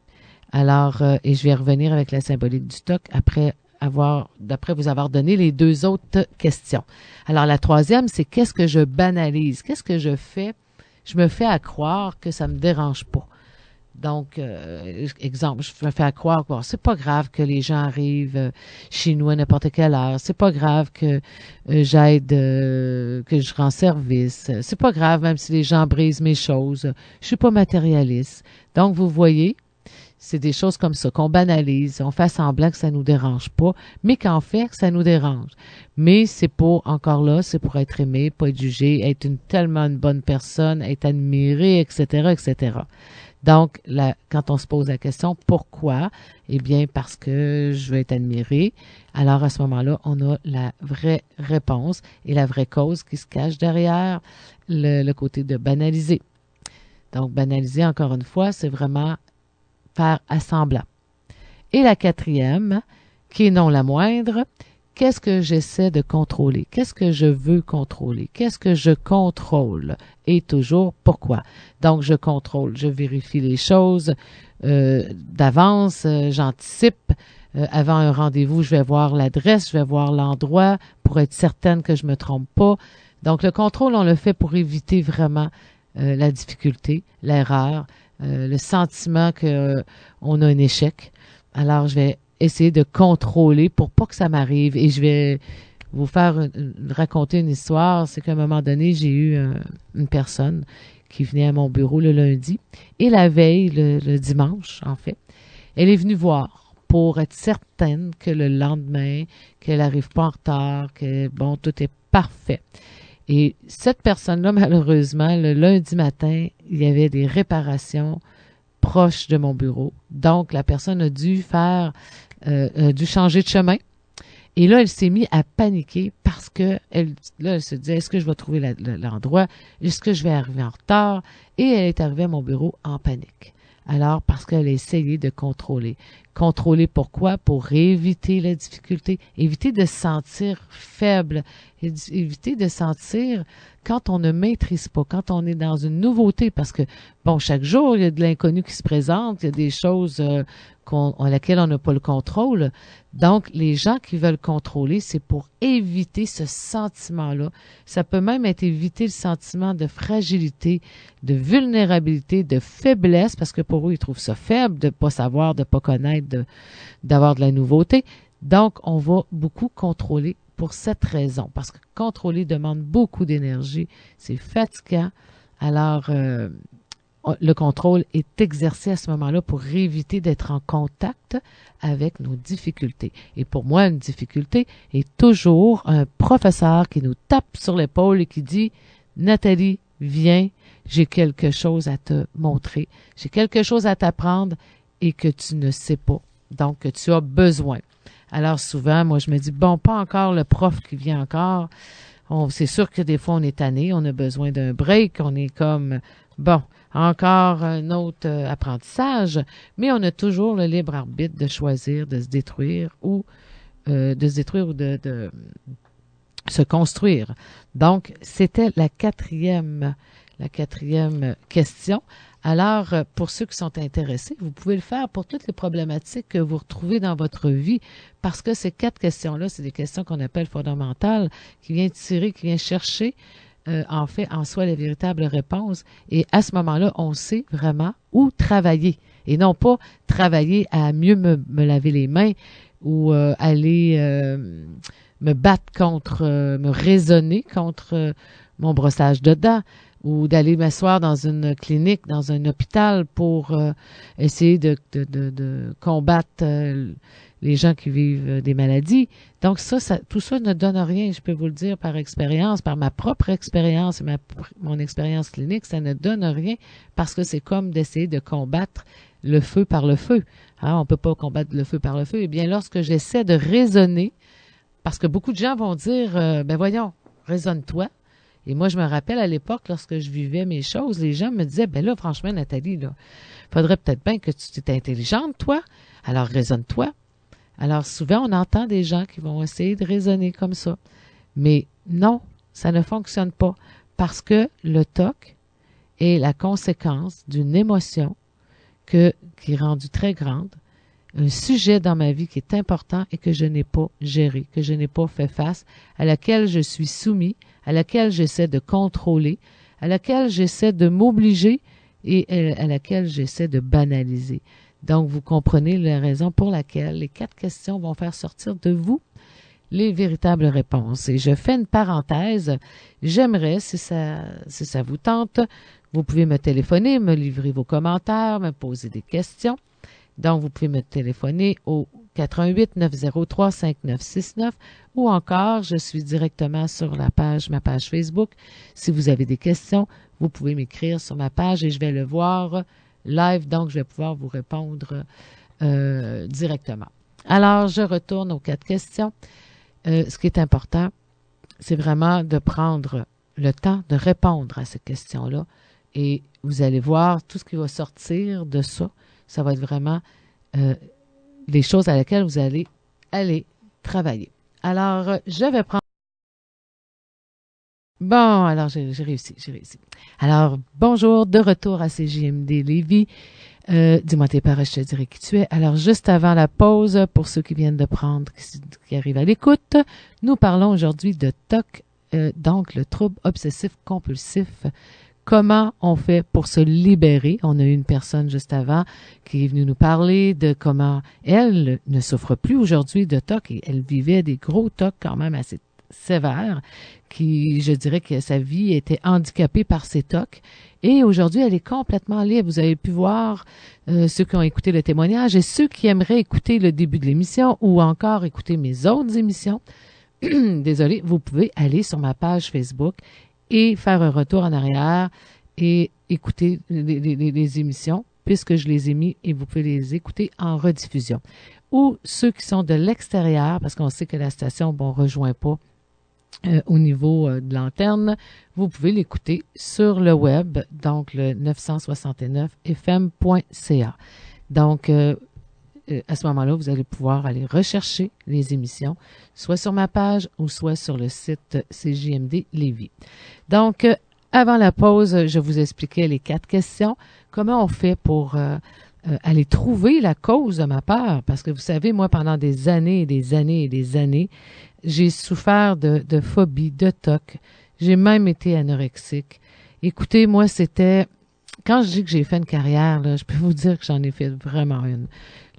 Alors, et je vais revenir avec la symbolique du TOC après vous avoir donné les deux autres questions. Alors, la troisième, c'est qu'est-ce que je banalise? Qu'est-ce que je fais? Je me fais à croire que ça me dérange pas. Donc, exemple, je me fais à croire que c'est pas grave que les gens arrivent chez nous à n'importe quelle heure. C'est pas grave que j'aide, que je rends service. C'est pas grave même si les gens brisent mes choses. Je suis pas matérialiste. Donc, vous voyez, c'est des choses comme ça qu'on banalise. On fait semblant que ça nous dérange pas, mais qu'en fait, ça nous dérange. Mais c'est pour, encore là, c'est pour être aimé, pas être jugé, être tellement une bonne personne, être admiré, etc., etc. Donc, quand on se pose la question, pourquoi? Eh bien, parce que je veux être admiré. Alors, à ce moment-là, on a la vraie réponse et la vraie cause qui se cache derrière le côté de banaliser. Donc, banaliser, encore une fois, c'est vraiment faire assemblant. Et la quatrième, qui est non la moindre, qu'est-ce que j'essaie de contrôler? Qu'est-ce que je veux contrôler? Qu'est-ce que je contrôle? Et toujours, pourquoi? Donc, je contrôle, je vérifie les choses d'avance, j'anticipe. Avant un rendez-vous, je vais voir l'adresse, je vais voir l'endroit pour être certaine que je me trompe pas. Donc, le contrôle, on le fait pour éviter vraiment la difficulté, l'erreur, le sentiment qu'on a un échec. Alors, je vais essayer de contrôler pour pas que ça m'arrive. Et je vais vous faire raconter une histoire. C'est qu'à un moment donné, j'ai eu une personne qui venait à mon bureau le lundi. Et la veille, le dimanche, en fait, elle est venue voir pour être certaine que le lendemain, qu'elle n'arrive pas en retard, que, bon, tout est parfait. Et cette personne-là, malheureusement, le lundi matin, il y avait des réparations proches de mon bureau. Donc, la personne a dû changer de chemin. Et là, elle s'est mise à paniquer parce que elle se disait, est-ce que je vais trouver l'endroit? Est-ce que je vais arriver en retard? Et elle est arrivée à mon bureau en panique. Alors, parce qu'elle a essayé de contrôler. Contrôler pourquoi? Pour éviter la difficulté, éviter de se sentir faible, éviter de sentir quand on ne maîtrise pas, quand on est dans une nouveauté, parce que, bon, chaque jour, il y a de l'inconnu qui se présente, il y a des choses à laquelle on n'a pas le contrôle. Donc, les gens qui veulent contrôler, c'est pour éviter ce sentiment-là. Ça peut même être éviter le sentiment de fragilité, de vulnérabilité, de faiblesse, parce que pour eux, ils trouvent ça faible de ne pas savoir, de ne pas connaître, d'avoir de la nouveauté. Donc, on va beaucoup contrôler pour cette raison, parce que contrôler demande beaucoup d'énergie, c'est fatigant. Alors, le contrôle est exercé à ce moment-là pour éviter d'être en contact avec nos difficultés. Et pour moi, une difficulté est toujours un professeur qui nous tape sur l'épaule et qui dit « Nathalie, viens, j'ai quelque chose à te montrer, j'ai quelque chose à t'apprendre et que tu ne sais pas, donc que tu as besoin. » Alors souvent, moi, je me dis, bon, pas encore le prof qui vient encore. C'est sûr que des fois, on est tanné, on a besoin d'un break, on est comme, bon, encore un autre apprentissage, mais on a toujours le libre arbitre de choisir de se détruire ou de se construire. Donc, c'était la quatrième question. Alors, pour ceux qui sont intéressés, vous pouvez le faire pour toutes les problématiques que vous retrouvez dans votre vie, parce que ces 4 questions-là, c'est des questions qu'on appelle fondamentales, qui viennent chercher, en fait, en soi, la véritable réponse. Et à ce moment-là, on sait vraiment où travailler. Et non pas travailler à mieux me laver les mains ou aller me battre me raisonner contre mon brossage de dents, ou d'aller m'asseoir dans une clinique, dans un hôpital pour essayer de combattre les gens qui vivent des maladies. Donc tout ça ne donne rien, je peux vous le dire par expérience, par ma propre expérience et mon expérience clinique, ça ne donne rien parce que c'est comme d'essayer de combattre le feu par le feu. Hein, on peut pas combattre le feu par le feu. Eh bien, lorsque j'essaie de raisonner, parce que beaucoup de gens vont dire, ben voyons, raisonne-toi. Et moi, je me rappelle à l'époque, lorsque je vivais mes choses, les gens me disaient, ben là, franchement, Nathalie, là, faudrait peut-être bien que tu t'es intelligente, toi. Alors, raisonne-toi. Alors, souvent, on entend des gens qui vont essayer de raisonner comme ça. Mais non, ça ne fonctionne pas parce que le TOC est la conséquence d'une émotion qui est rendue très grande, un sujet dans ma vie qui est important et que je n'ai pas géré, que je n'ai pas fait face, à laquelle je suis soumis, à laquelle j'essaie de contrôler, à laquelle j'essaie de m'obliger et à laquelle j'essaie de banaliser. Donc, vous comprenez la raison pour laquelle les 4 questions vont faire sortir de vous les véritables réponses. Et je fais une parenthèse. J'aimerais, si ça vous tente, vous pouvez me téléphoner, me livrer vos commentaires, me poser des questions. Donc, vous pouvez me téléphoner au 88-903-5969 ou encore, je suis directement sur ma page Facebook. Si vous avez des questions, vous pouvez m'écrire sur ma page et je vais le voir live, donc je vais pouvoir vous répondre directement. Alors, je retourne aux 4 questions. Ce qui est important, c'est vraiment de prendre le temps de répondre à ces questions-là et vous allez voir tout ce qui va sortir de ça. Ça va être vraiment les choses à laquelle vous allez aller travailler. Alors, je vais prendre... Bon, alors j'ai réussi. Alors, bonjour, de retour à CJMD Lévis. Dis-moi tes paroles, je te dirai qui tu es. Alors, juste avant la pause, pour ceux qui viennent de prendre, qui arrivent à l'écoute, nous parlons aujourd'hui de TOC, donc le trouble obsessif-compulsif. Comment on fait pour se libérer? On a eu une personne juste avant qui est venue nous parler de comment elle ne souffre plus aujourd'hui de TOC et elle vivait des gros TOC quand même assez sévères qui, je dirais que sa vie était handicapée par ces TOC. Et aujourd'hui, elle est complètement libre. Vous avez pu voir ceux qui ont écouté le témoignage et ceux qui aimeraient écouter le début de l'émission ou encore écouter mes autres émissions. Désolée, vous pouvez aller sur ma page Facebook et faire un retour en arrière et écouter les émissions puisque je les ai mis et vous pouvez les écouter en rediffusion. Ou ceux qui sont de l'extérieur, parce qu'on sait que la station ne rejoint pas au niveau de l'antenne, vous pouvez l'écouter sur le web, donc le 969fm.ca. Donc, à ce moment-là, vous allez pouvoir aller rechercher les émissions, soit sur ma page ou soit sur le site CJMD Lévis. Donc, avant la pause, je vous expliquais les 4 questions. Comment on fait pour aller trouver la cause de ma peur? Parce que vous savez, moi, pendant des années et des années et des années, j'ai souffert de phobie, de TOC. J'ai même été anorexique. Écoutez, moi, c'était... Quand je dis que j'ai fait une carrière, là, je peux vous dire que j'en ai fait vraiment une.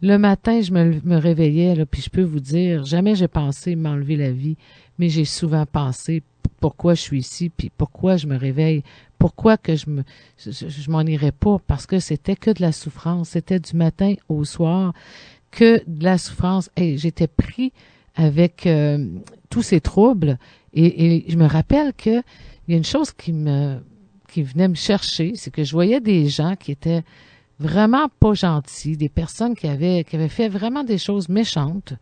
Le matin, je me réveillais, là, puis je peux vous dire, jamais j'ai pensé m'enlever la vie, mais j'ai souvent pensé pourquoi je suis ici, puis pourquoi je me réveille, pourquoi que je m'en irais pas, parce que c'était que de la souffrance. C'était du matin au soir que de la souffrance. Et j'étais pris avec tous ces troubles. Et je me rappelle que il y a une chose qui venait me chercher, c'est que je voyais des gens qui étaient vraiment pas gentils, des personnes qui avaient fait vraiment des choses méchantes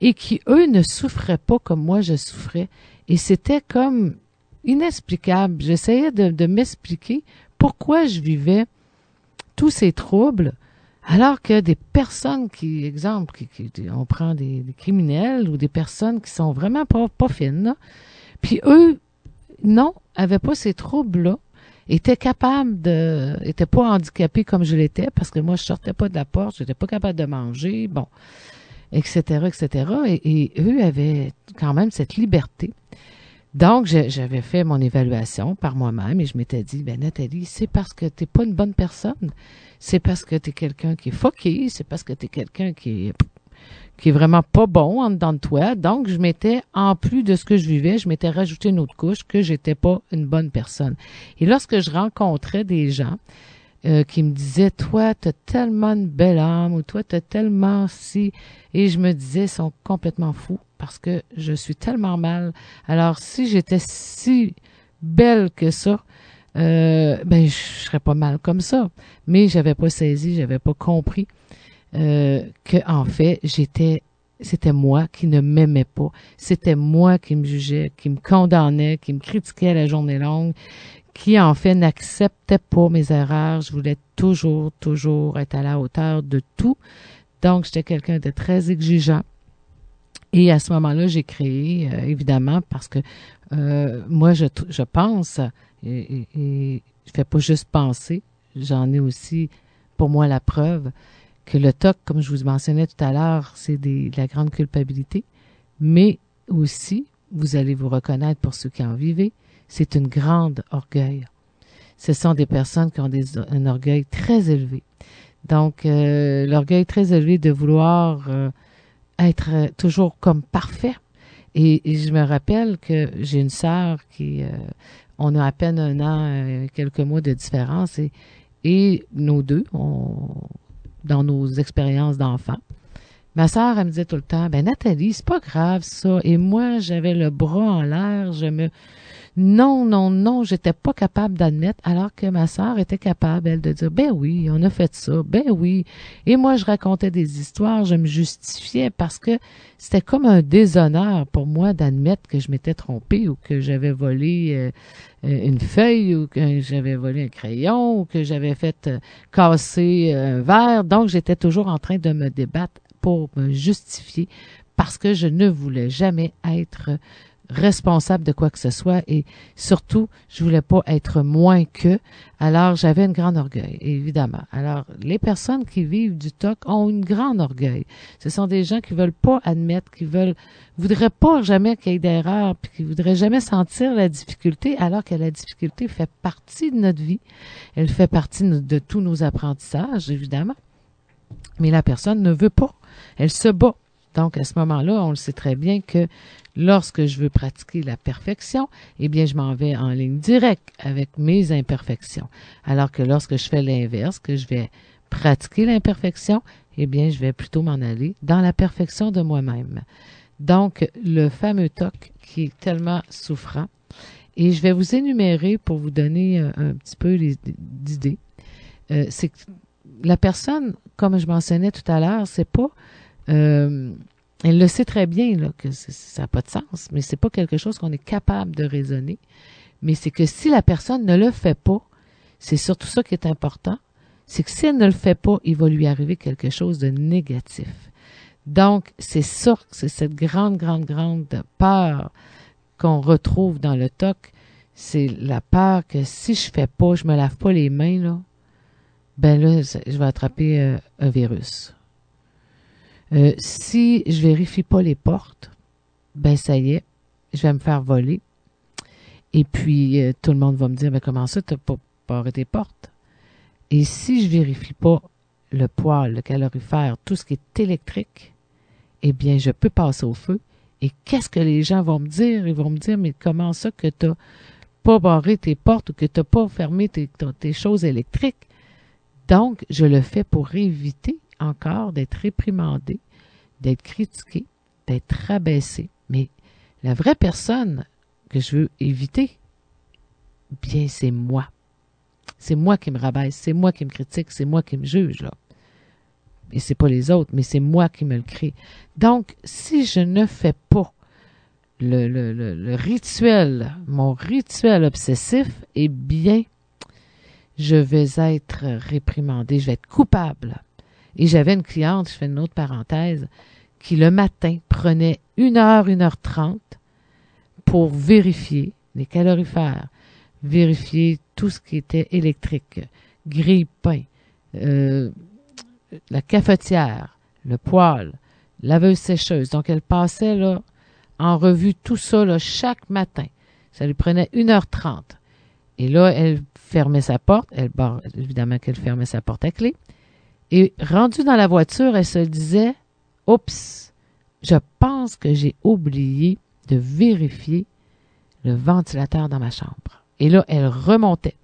et qui, eux, ne souffraient pas comme moi je souffrais. Et c'était comme inexplicable. J'essayais de m'expliquer pourquoi je vivais tous ces troubles alors que des personnes qui, exemple, on prend des criminels ou des personnes qui sont vraiment pas fines, là, puis eux, non, avaient pas ces troubles-là, étaient pas handicapés comme je l'étais, parce que moi, je sortais pas de la porte, j'étais pas capable de manger, bon, etc., etc. Et eux avaient quand même cette liberté. Donc, j'avais fait mon évaluation par moi-même et je m'étais dit, ben Nathalie, c'est parce que t'es pas une bonne personne, c'est parce que t'es quelqu'un qui est fucké, c'est parce que t'es quelqu'un qui est vraiment pas bon en dedans de toi. Donc, je m'étais, en plus de ce que je vivais, je m'étais rajouté une autre couche que j'étais pas une bonne personne. Et lorsque je rencontrais des gens qui me disaient, toi, t'as tellement une belle âme, ou toi, t'as tellement si, et je me disais, ils sont complètement fous parce que je suis tellement mal. Alors, si j'étais si belle que ça, ben, je serais pas mal comme ça. Mais j'avais pas saisi, j'avais pas compris que, en fait, j'étais c'était moi qui ne m'aimais pas. C'était moi qui me jugeais, qui me condamnais, qui me critiquais la journée longue, qui en fait n'acceptait pas mes erreurs. Je voulais toujours être à la hauteur de tout. Donc, j'étais quelqu'un de très exigeant. Et à ce moment-là, j'ai créé, évidemment, parce que moi, je pense, et je fais pas juste penser, j'en ai aussi, pour moi, la preuve que le TOC, comme je vous mentionnais tout à l'heure, c'est de la grande culpabilité, mais aussi, vous allez vous reconnaître pour ceux qui en vivez, c'est une grande orgueil. Ce sont des personnes qui ont un orgueil très élevé. Donc, l'orgueil très élevé de vouloir être toujours comme parfait. Et je me rappelle que j'ai une sœur qui, on a à peine 1 an, quelques mois de différence, et nos deux, dans nos expériences d'enfants, ma sœur, elle me disait tout le temps, ben Nathalie, c'est pas grave ça. Et moi, j'avais le bras en l'air, non, j'étais pas capable d'admettre, alors que ma sœur était capable, elle, de dire, ben oui, on a fait ça, ben oui. Et moi, je racontais des histoires, je me justifiais parce que c'était comme un déshonneur pour moi d'admettre que je m'étais trompée ou que j'avais volé une feuille ou que j'avais volé un crayon ou que j'avais fait casser un verre. Donc, j'étais toujours en train de me débattre pour me justifier parce que je ne voulais jamais être responsable de quoi que ce soit et surtout, je voulais pas être moins que. Alors, j'avais une grande orgueil, évidemment. Alors, les personnes qui vivent du TOC ont une grande orgueil. Ce sont des gens qui veulent pas admettre, voudraient pas jamais qu'il y ait d'erreur, puis qui voudraient jamais sentir la difficulté, alors que la difficulté fait partie de notre vie. Elle fait partie de tous nos apprentissages, évidemment. Mais la personne ne veut pas. Elle se bat. Donc, à ce moment-là, on le sait très bien que lorsque je veux pratiquer la perfection, eh bien, je m'en vais en ligne directe avec mes imperfections. Alors que lorsque je fais l'inverse, que je vais pratiquer l'imperfection, eh bien, je vais plutôt m'en aller dans la perfection de moi-même. Donc, le fameux TOC qui est tellement souffrant. Et je vais vous énumérer pour vous donner un petit peu d'idées. C'est que la personne, comme je mentionnais tout à l'heure, c'est pas... elle le sait très bien là, que ça n'a pas de sens, mais c'est pas quelque chose qu'on est capable de raisonner. Mais c'est que si la personne ne le fait pas, c'est surtout ça qui est important, c'est que si elle ne le fait pas, il va lui arriver quelque chose de négatif. Donc, c'est ça, c'est cette grande peur qu'on retrouve dans le TOC, c'est la peur que si je fais pas, je me lave pas les mains, là, ben là, je vais attraper un virus. Si je vérifie pas les portes, ben ça y est, je vais me faire voler. Et puis, tout le monde va me dire, mais comment ça, t'as pas barré tes portes? Et si je vérifie pas le poêle, le calorifère, tout ce qui est électrique, eh bien, je peux passer au feu. Et qu'est-ce que les gens vont me dire? Ils vont me dire, mais comment ça que t'as pas barré tes portes ou que t'as pas fermé tes choses électriques? Donc, je le fais pour éviter encore d'être réprimandé, d'être critiqué, d'être rabaissé. Mais la vraie personne que je veux éviter, bien, c'est moi. C'est moi qui me rabaisse, c'est moi qui me critique, c'est moi qui me juge, là. Et c'est pas les autres, mais c'est moi qui me le crée. Donc, si je ne fais pas le rituel, mon rituel obsessif, eh bien, je vais être réprimandée, je vais être coupable. Et j'avais une cliente, je fais une autre parenthèse, qui le matin prenait 1h, 1h30 pour vérifier les calorifères, vérifier tout ce qui était électrique, grille-pain, la cafetière, le poêle, laveuse-sécheuse. Donc, elle passait là en revue tout ça là, chaque matin. Ça lui prenait 1h30. Et là, elle fermait sa porte. Évidemment qu'elle fermait sa porte à clé. Et rendue dans la voiture, elle se disait « Oups, je pense que j'ai oublié de vérifier le ventilateur dans ma chambre. » Et là, elle remontait,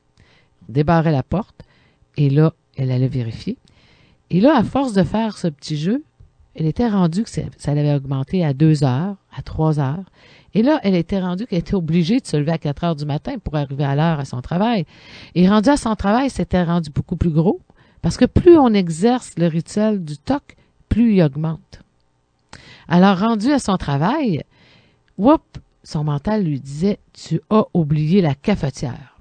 débarrait la porte, et là, elle allait vérifier. Et là, à force de faire ce petit jeu, elle était rendue que ça l'avait augmenté à 2 heures, à 3 heures. Et là, elle était rendue qu'elle était obligée de se lever à 4 heures du matin pour arriver à l'heure à son travail. Et rendue à son travail, c'était rendu beaucoup plus gros. Parce que plus on exerce le rituel du TOC, plus il augmente. Alors, rendu à son travail, son mental lui disait « Tu as oublié la cafetière ».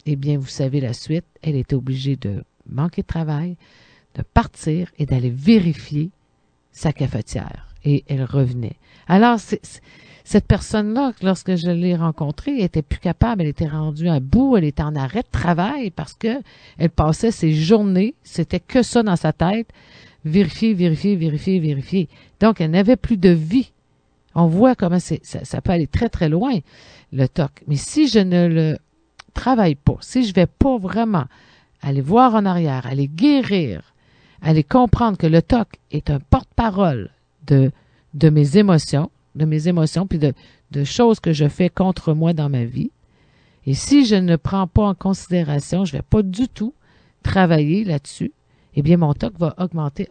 Eh bien, vous savez la suite, elle était obligée de manquer de travail, de partir et d'aller vérifier sa cafetière. Et elle revenait. Alors, cette personne-là, lorsque je l'ai rencontrée, elle était plus capable, elle était rendue à bout, elle était en arrêt de travail parce que elle passait ses journées, c'était que ça dans sa tête, vérifier. Donc, elle n'avait plus de vie. On voit comment ça peut aller très, très loin, le TOC. Mais si je ne le travaille pas, si je ne vais pas vraiment aller voir en arrière, aller guérir, aller comprendre que le TOC est un porte-parole de mes émotions, puis de choses que je fais contre moi dans ma vie. Et si je ne prends pas en considération, je ne vais pas du tout travailler là-dessus, eh bien, mon TOC va augmenter,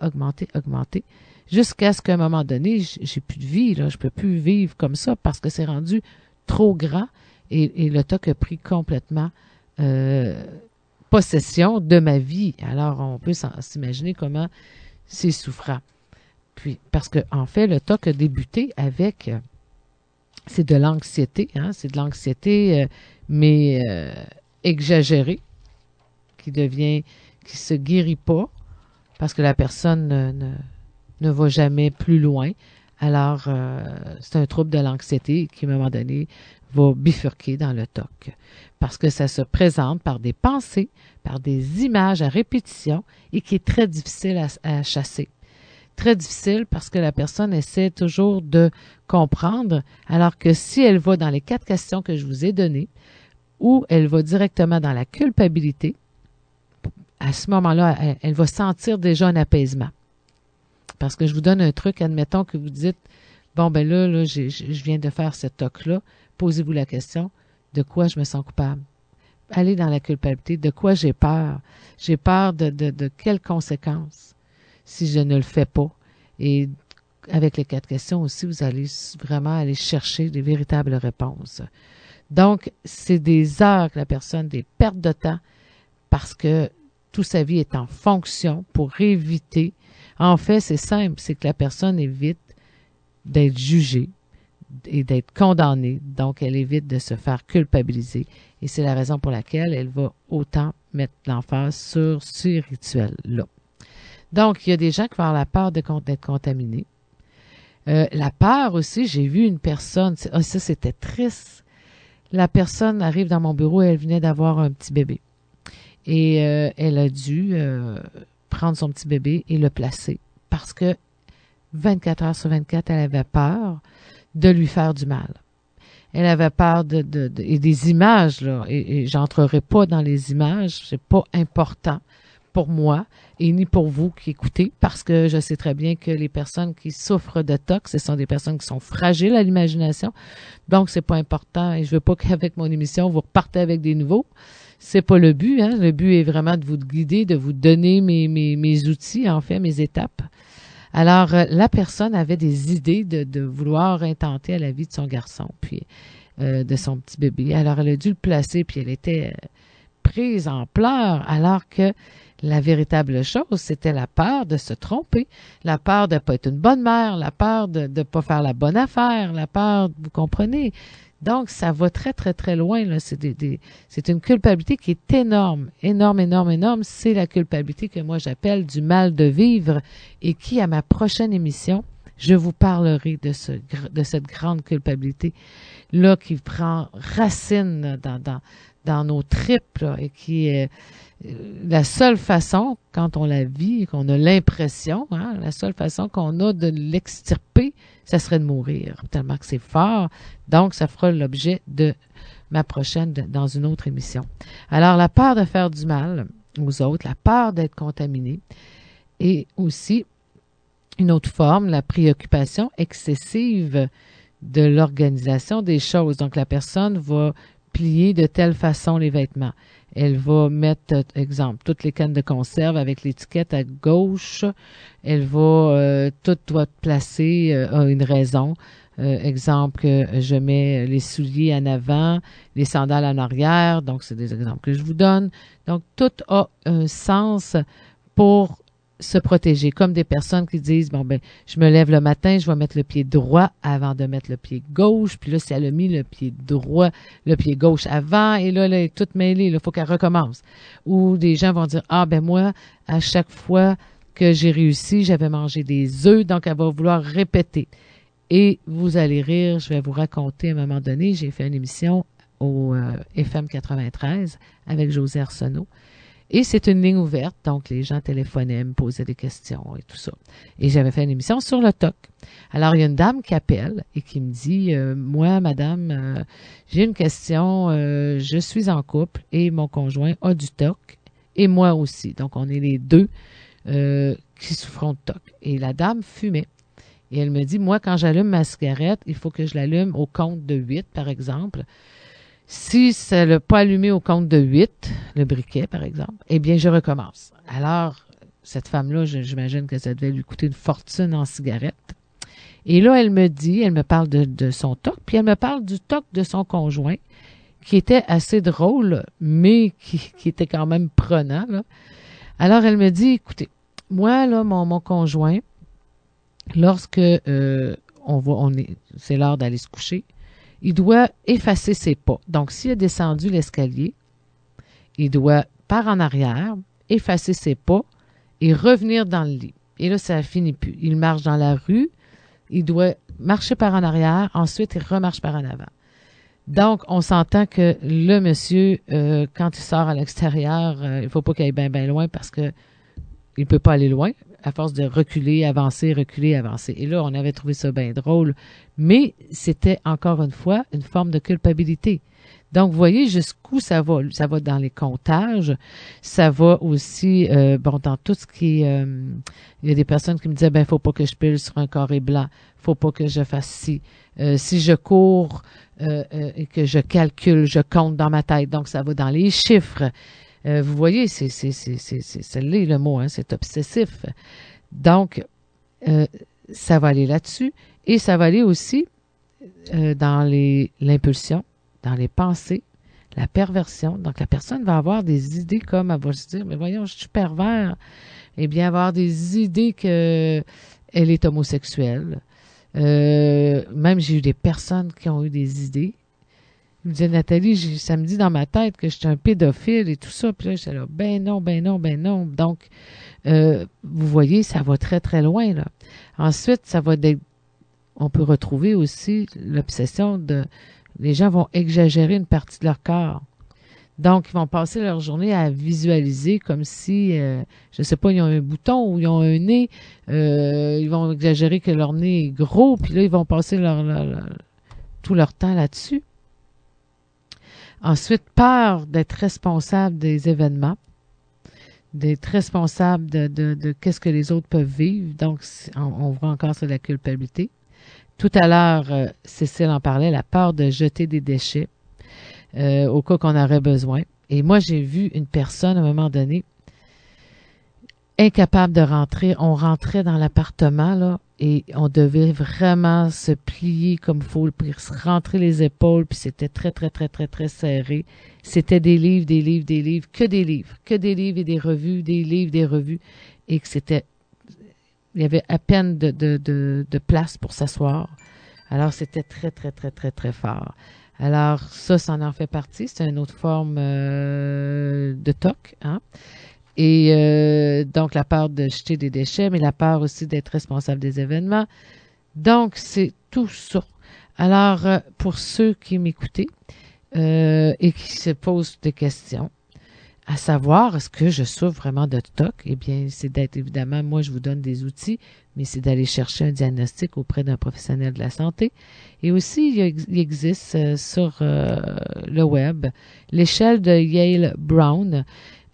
jusqu'à ce qu'à un moment donné, j'ai plus de vie, là, je peux plus vivre comme ça parce que c'est rendu trop grand et le TOC a pris complètement possession de ma vie. Alors, on peut s'imaginer comment c'est souffrant. Puis, parce que en fait, le TOC a débuté avec, c'est de l'anxiété, c'est de l'anxiété, mais exagérée, qui se guérit pas, parce que la personne ne va jamais plus loin. Alors, c'est un trouble de l'anxiété qui, à un moment donné, va bifurquer dans le TOC. Parce que ça se présente par des pensées, par des images à répétition et qui est très difficile à chasser. Très difficile parce que la personne essaie toujours de comprendre, alors que si elle va dans les 4 questions que je vous ai données, ou elle va directement dans la culpabilité, à ce moment-là, elle va sentir déjà un apaisement. Parce que je vous donne un truc, admettons que vous dites, bon, ben là, je viens de faire ce TOC-là, posez-vous la question, de quoi je me sens coupable? Allez dans la culpabilité, de quoi j'ai peur? J'ai peur de quelles conséquences si je ne le fais pas? Et avec les 4 questions aussi, vous allez vraiment aller chercher des véritables réponses. Donc, c'est des heures que la personne, des pertes de temps, parce que toute sa vie est en fonction pour éviter. En fait, c'est simple, c'est que la personne évite d'être jugée et d'être condamnée. Donc, elle évite de se faire culpabiliser. Et c'est la raison pour laquelle elle va autant mettre l'emphase sur ces rituels-là. Donc, il y a des gens qui vont avoir la peur d'être contaminés. La peur aussi, j'ai vu une personne, ça c'était triste. La personne arrive dans mon bureau et elle venait d'avoir un petit bébé. Et elle a dû prendre son petit bébé et le placer parce que 24 heures sur 24, elle avait peur de lui faire du mal. Elle avait peur et des images, là, et j'entrerai pas dans les images, c'est pas important pour moi et ni pour vous qui écoutez, parce que je sais très bien que les personnes qui souffrent de TOC, ce sont des personnes qui sont fragiles à l'imagination, donc c'est pas important et je veux pas qu'avec mon émission, vous repartez avec des nouveaux. C'est pas le but, hein. Le but est vraiment de vous guider, de vous donner mes outils, en fait, mes étapes. Alors, la personne avait des idées de vouloir intenter à la vie de son garçon, puis de son petit bébé. Alors, elle a dû le placer, puis elle était prise en pleurs, alors que la véritable chose, c'était la peur de se tromper, la peur de ne pas être une bonne mère, la peur de ne pas faire la bonne affaire, la peur, vous comprenez? Donc, ça va très, très, très loin, là. C'est une culpabilité qui est énorme, énorme. C'est la culpabilité que moi j'appelle du mal de vivre et qui, à ma prochaine émission, je vous parlerai de cette grande culpabilité-là qui prend racine dans nos tripes, là, et qui est la seule façon, quand on la vit, qu'on a l'impression, la seule façon qu'on a de l'extirper, ça serait de mourir, tellement que c'est fort. Donc, ça fera l'objet de ma prochaine, dans une autre émission. Alors, la peur de faire du mal aux autres, la peur d'être contaminé, et aussi une autre forme, la préoccupation excessive de l'organisation des choses. Donc, la personne va plier de telle façon les vêtements. Elle va mettre, exemple, toutes les cannes de conserve avec l'étiquette à gauche. Elle va, tout doit être placé à une raison. Exemple, je mets les souliers en avant, les sandales en arrière. Donc, c'est des exemples que je vous donne. Donc, tout a un sens pour se protéger, comme des personnes qui disent, bon, ben, je me lève le matin, je vais mettre le pied droit avant de mettre le pied gauche, puis là, si elle a mis le pied droit, le pied gauche avant, et là, elle est toute mêlée, il faut qu'elle recommence. Ou des gens vont dire, ah, ben moi, à chaque fois que j'ai réussi, j'avais mangé des œufs, donc elle va vouloir répéter. Et vous allez rire, je vais vous raconter à un moment donné, j'ai fait une émission au FM 93 avec José Arsenault. Et c'est une ligne ouverte, donc les gens téléphonaient, me posaient des questions et tout ça. Et j'avais fait une émission sur le TOC. Alors, il y a une dame qui appelle et qui me dit, moi, madame, j'ai une question, je suis en couple et mon conjoint a du TOC et moi aussi. Donc, on est les deux qui souffront de TOC. Et la dame fumait. Et elle me dit, moi, quand j'allume ma cigarette, il faut que je l'allume au compte de 8, par exemple. Si ça l'a pas allumé au compte de 8, le briquet, par exemple, eh bien, je recommence. Alors, cette femme-là, j'imagine que ça devait lui coûter une fortune en cigarettes. Et là, elle me parle de son TOC, puis elle me parle du TOC de son conjoint, qui était assez drôle, mais qui était quand même prenant, là. Alors, elle me dit, écoutez, moi, là, mon conjoint, lorsque c'est l'heure d'aller se coucher, il doit effacer ses pas. Donc, s'il a descendu l'escalier, il doit, par en arrière, effacer ses pas et revenir dans le lit. Et là, ça finit plus. Il marche dans la rue, il doit marcher par en arrière, ensuite, il remarche par en avant. Donc, on s'entend que le monsieur, quand il sort à l'extérieur, il faut pas qu'il aille bien, bien loin parce que il peut pas aller loin à force de reculer, avancer. Et là, on avait trouvé ça bien drôle. Mais c'était, encore une fois, une forme de culpabilité. Donc, vous voyez jusqu'où ça va. Ça va dans les comptages. Ça va aussi, dans tout ce qui est... il y a des personnes qui me disaient, faut pas que je pile sur un carré blanc. Faut pas que je fasse ci. Si je cours et que je calcule, je compte dans ma tête. Donc, ça va dans les chiffres. Vous voyez, c'est là le mot, hein, c'est obsessif. Donc, ça va aller là-dessus et ça va aller aussi dans l'impulsion, dans les pensées, la perversion. Donc, la personne va avoir des idées comme, elle va se dire, mais voyons, je suis pervers. Eh bien, avoir des idées qu'elle est homosexuelle. Même, j'ai eu des personnes qui ont eu des idées. Il me disait, Nathalie, ça me dit dans ma tête que je suis un pédophile et tout ça. Puis là, j'étais là, ben non. Donc, vous voyez, ça va très, très loin, là. Ensuite, on peut retrouver aussi l'obsession les gens vont exagérer une partie de leur corps. Donc, ils vont passer leur journée à visualiser comme si, je sais pas, ils ont un bouton ou ils ont un nez. Ils vont exagérer que leur nez est gros. Puis là, ils vont passer tout leur temps là-dessus. Ensuite, peur d'être responsable des événements, d'être responsable de qu'est-ce que les autres peuvent vivre. Donc, on voit encore sur la culpabilité. Tout à l'heure, Cécile en parlait, la peur de jeter des déchets au cas qu'on aurait besoin. Et moi, j'ai vu une personne, à un moment donné, incapable de rentrer. On rentrait dans l'appartement, là, et on devait vraiment se plier comme il faut, puis se rentrer les épaules, puis c'était très, très, très, très, très serré. C'était des livres, que des livres et des revues, des livres, des revues, et que il y avait à peine de place pour s'asseoir. Alors, c'était très, très, très, très, très fort. Alors, ça en fait partie. C'est une autre forme de TOC, hein? Et donc, la peur de jeter des déchets, mais la peur aussi d'être responsable des événements. Donc, c'est tout ça. Alors, pour ceux qui m'écoutaient et qui se posent des questions, à savoir, est-ce que je souffre vraiment de TOC? Eh bien, c'est d'être, évidemment, moi, je vous donne des outils, mais c'est d'aller chercher un diagnostic auprès d'un professionnel de la santé. Et aussi, il existe sur le web l'échelle de Yale-Brown,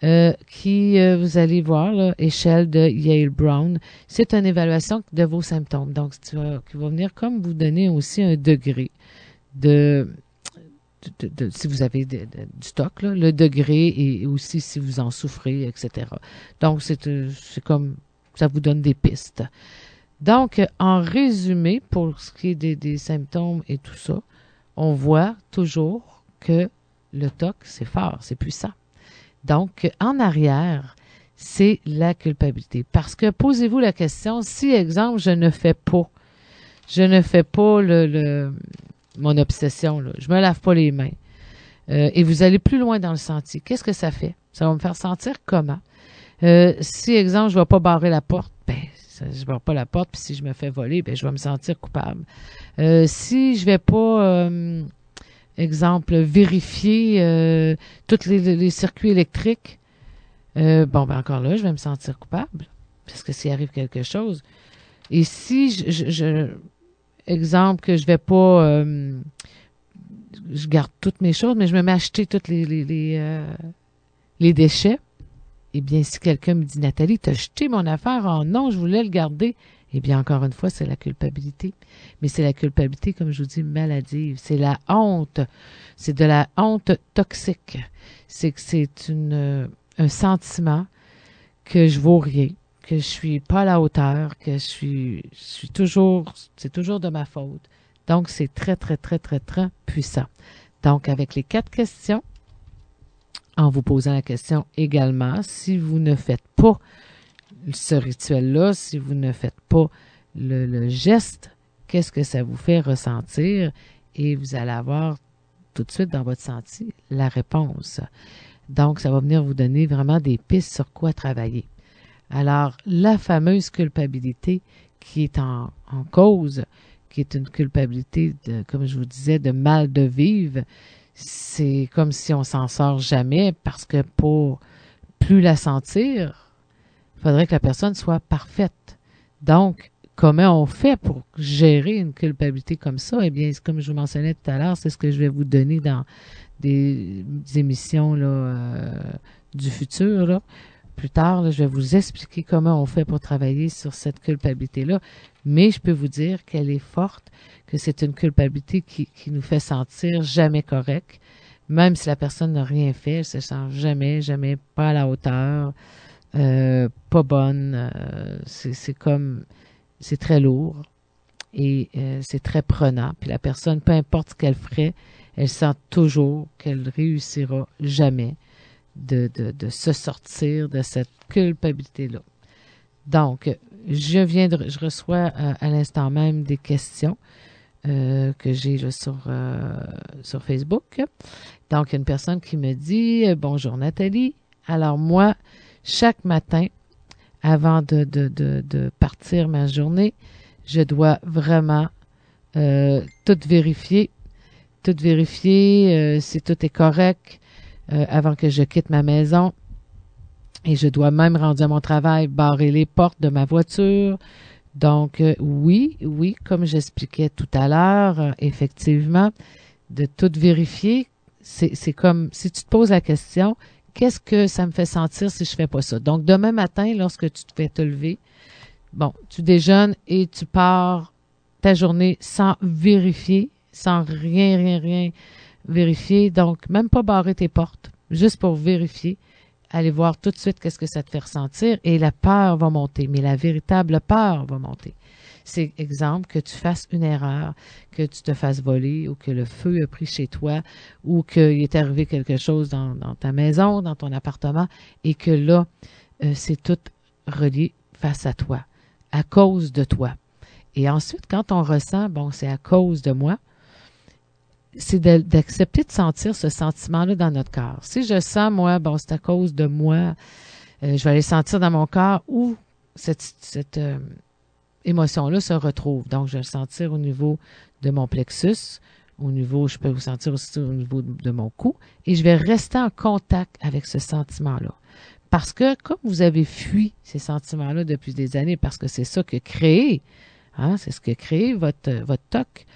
vous allez voir, là, échelle de Yale-Brown. C'est une évaluation de vos symptômes. Donc, qui va venir comme vous donner aussi un degré si vous avez du TOC, là, le degré et aussi si vous en souffrez, etc. Donc, c'est comme, ça vous donne des pistes. Donc, en résumé, pour ce qui est des symptômes et tout ça, on voit toujours que le TOC, c'est fort, c'est puissant. Donc, en arrière, c'est la culpabilité. Parce que posez-vous la question, si, exemple, je ne fais pas mon obsession, là, je me lave pas les mains, et vous allez plus loin dans le sentier, qu'est-ce que ça fait? Ça va me faire sentir comment? Si, exemple, je vais pas barrer la porte, je barre pas la porte, puis si je me fais voler, je vais me sentir coupable. Si je vais pas, exemple, vérifier tous les circuits électriques, encore là, je vais me sentir coupable, parce que s'il arrive quelque chose. Et si exemple, que je vais pas, je garde toutes mes choses, mais je me mets à acheter tous les déchets, eh bien, si quelqu'un me dit, Nathalie, t'as jeté mon affaire, oh non, je voulais le garder, eh bien, encore une fois, c'est la culpabilité. Mais c'est la culpabilité, comme je vous dis, maladive. C'est la honte. C'est de la honte toxique. C'est un sentiment que je vaux rien, que je suis pas à la hauteur, que c'est toujours de ma faute. Donc, c'est très, très, très, très, très puissant. Donc, avec les 4 questions, en vous posant la question également, si vous ne faites pas ce rituel-là, si vous ne faites pas le geste, qu'est-ce que ça vous fait ressentir? Et vous allez avoir tout de suite dans votre senti la réponse. Donc, ça va venir vous donner vraiment des pistes sur quoi travailler. Alors, la fameuse culpabilité qui est en cause, qui est une culpabilité, comme je vous disais, de mal de vivre, c'est comme si on s'en sort jamais parce que pour plus la sentir, il faudrait que la personne soit parfaite. Donc, comment on fait pour gérer une culpabilité comme ça? Eh bien, comme je vous mentionnais tout à l'heure, c'est ce que je vais vous donner dans des émissions là, du futur. Là. Plus tard, là, je vais vous expliquer comment on fait pour travailler sur cette culpabilité-là. Mais je peux vous dire qu'elle est forte, que c'est une culpabilité qui nous fait sentir jamais correct. Même si la personne n'a rien fait, elle se sent jamais pas à la hauteur, pas bonne. C'est très lourd et c'est très prenant. Puis la personne, peu importe ce qu'elle ferait, elle sent toujours qu'elle réussira jamais de se sortir de cette culpabilité-là. Donc, je reçois à l'instant même des questions que j'ai là, sur Facebook. Donc, il y a une personne qui me dit « Bonjour Nathalie, alors moi, chaque matin, avant de partir ma journée, je dois vraiment tout vérifier si tout est correct avant que je quitte ma maison. Et je dois même, rendu à mon travail, barrer les portes de ma voiture. Donc, oui, comme j'expliquais tout à l'heure, effectivement, de tout vérifier, c'est comme si tu te poses la question, qu'est-ce que ça me fait sentir si je fais pas ça? Donc, demain matin, lorsque tu te fais te lever, tu déjeunes et tu pars ta journée sans vérifier, sans rien vérifier. Donc, même pas barrer tes portes, juste pour vérifier. Allez voir tout de suite qu'est-ce que ça te fait ressentir et la peur va monter, mais la véritable peur va monter. C'est exemple que tu fasses une erreur, que tu te fasses voler ou que le feu a pris chez toi ou qu'il est arrivé quelque chose dans ta maison, dans ton appartement et que là, c'est tout relié face à toi, à cause de toi. Et ensuite, quand on ressent, c'est à cause de moi, c'est d'accepter de sentir ce sentiment-là dans notre corps. Si je sens, moi, c'est à cause de moi, je vais aller sentir dans mon corps où cette émotion-là se retrouve. Donc, je vais le sentir au niveau de mon plexus, je peux vous sentir aussi au niveau de mon cou, et je vais rester en contact avec ce sentiment-là. Parce que, comme vous avez fui ces sentiments-là depuis des années, parce que c'est ça que créé, c'est ce que crée votre TOC.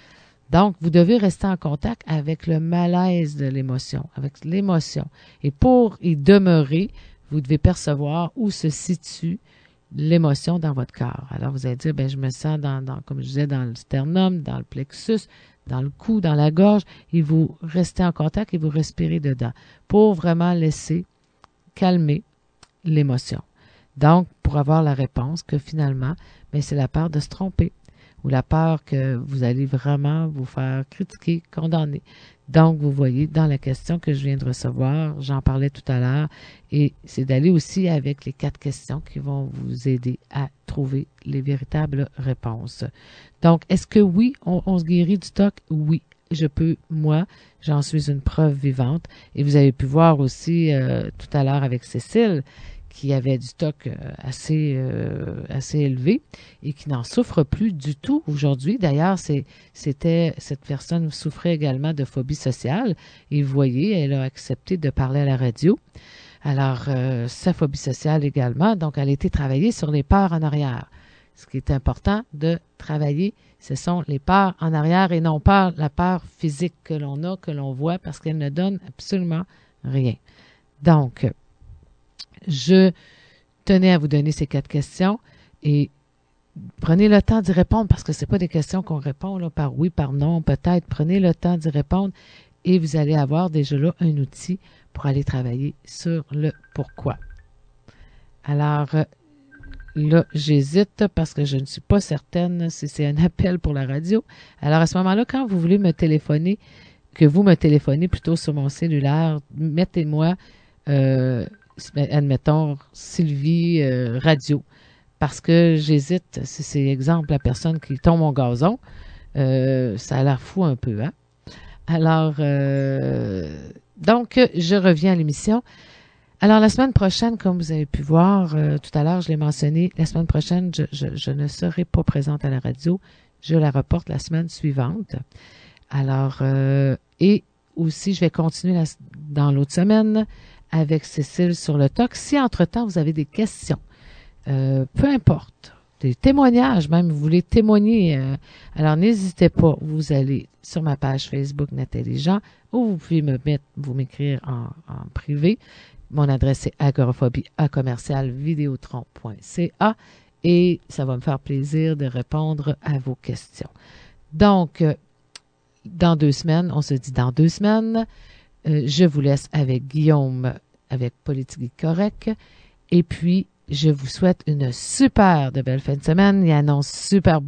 Donc, vous devez rester en contact avec le malaise de l'émotion, avec l'émotion. Et pour y demeurer, vous devez percevoir où se situe l'émotion dans votre corps. Alors, vous allez dire, je me sens comme je disais, dans le sternum, dans le plexus, dans le cou, dans la gorge, et vous restez en contact et vous respirez dedans pour vraiment laisser calmer l'émotion. Donc, pour avoir la réponse que finalement, c'est la peur de se tromper. ou la peur que vous allez vraiment vous faire critiquer, condamner. Donc, vous voyez, dans la question que je viens de recevoir, j'en parlais tout à l'heure, et c'est d'aller aussi avec les 4 questions qui vont vous aider à trouver les véritables réponses. Donc, est-ce que oui, on se guérit du TOC? Oui, je peux, moi, j'en suis une preuve vivante. Et vous avez pu voir aussi tout à l'heure avec Cécile, qui avait du TOC assez élevé et qui n'en souffre plus du tout aujourd'hui. D'ailleurs, cette personne souffrait également de phobie sociale et vous voyez, elle a accepté de parler à la radio. Alors, sa phobie sociale également, donc elle a été travaillée sur les peurs en arrière. Ce qui est important de travailler, ce sont les peurs en arrière et non pas la peur physique que l'on a, que l'on voit, parce qu'elle ne donne absolument rien. Donc, je tenais à vous donner ces 4 questions et prenez le temps d'y répondre parce que ce n'est pas des questions qu'on répond là, par oui, par non, peut-être. Prenez le temps d'y répondre et vous allez avoir déjà là un outil pour aller travailler sur le pourquoi. Alors, là, j'hésite parce que je ne suis pas certaine si c'est un appel pour la radio. Alors, à ce moment-là, quand vous voulez me téléphoner, que vous me téléphonez plutôt sur mon cellulaire, mettez-moi admettons, Sylvie Radio, parce que j'hésite, si c'est exemple la personne qui tombe au gazon, ça a l'air fou un peu, hein? Alors, donc, je reviens à l'émission. Alors, la semaine prochaine, comme vous avez pu voir tout à l'heure, je l'ai mentionné, la semaine prochaine, je ne serai pas présente à la radio, je la reporte la semaine suivante. Alors, et aussi, je vais continuer dans l'autre semaine avec Cécile sur le TOC. Si entre-temps, vous avez des questions, peu importe, des témoignages même, vous voulez témoigner, alors n'hésitez pas, vous allez sur ma page Facebook Nathalie Jean, ou vous pouvez vous m'écrire en privé. Mon adresse est agoraphobie@vidéotron.ca et ça va me faire plaisir de répondre à vos questions. Donc, dans 2 semaines, on se dit dans 2 semaines, je vous laisse avec Guillaume, avec Politique Correct. Et puis, je vous souhaite une super de belle fin de semaine. Il annonce super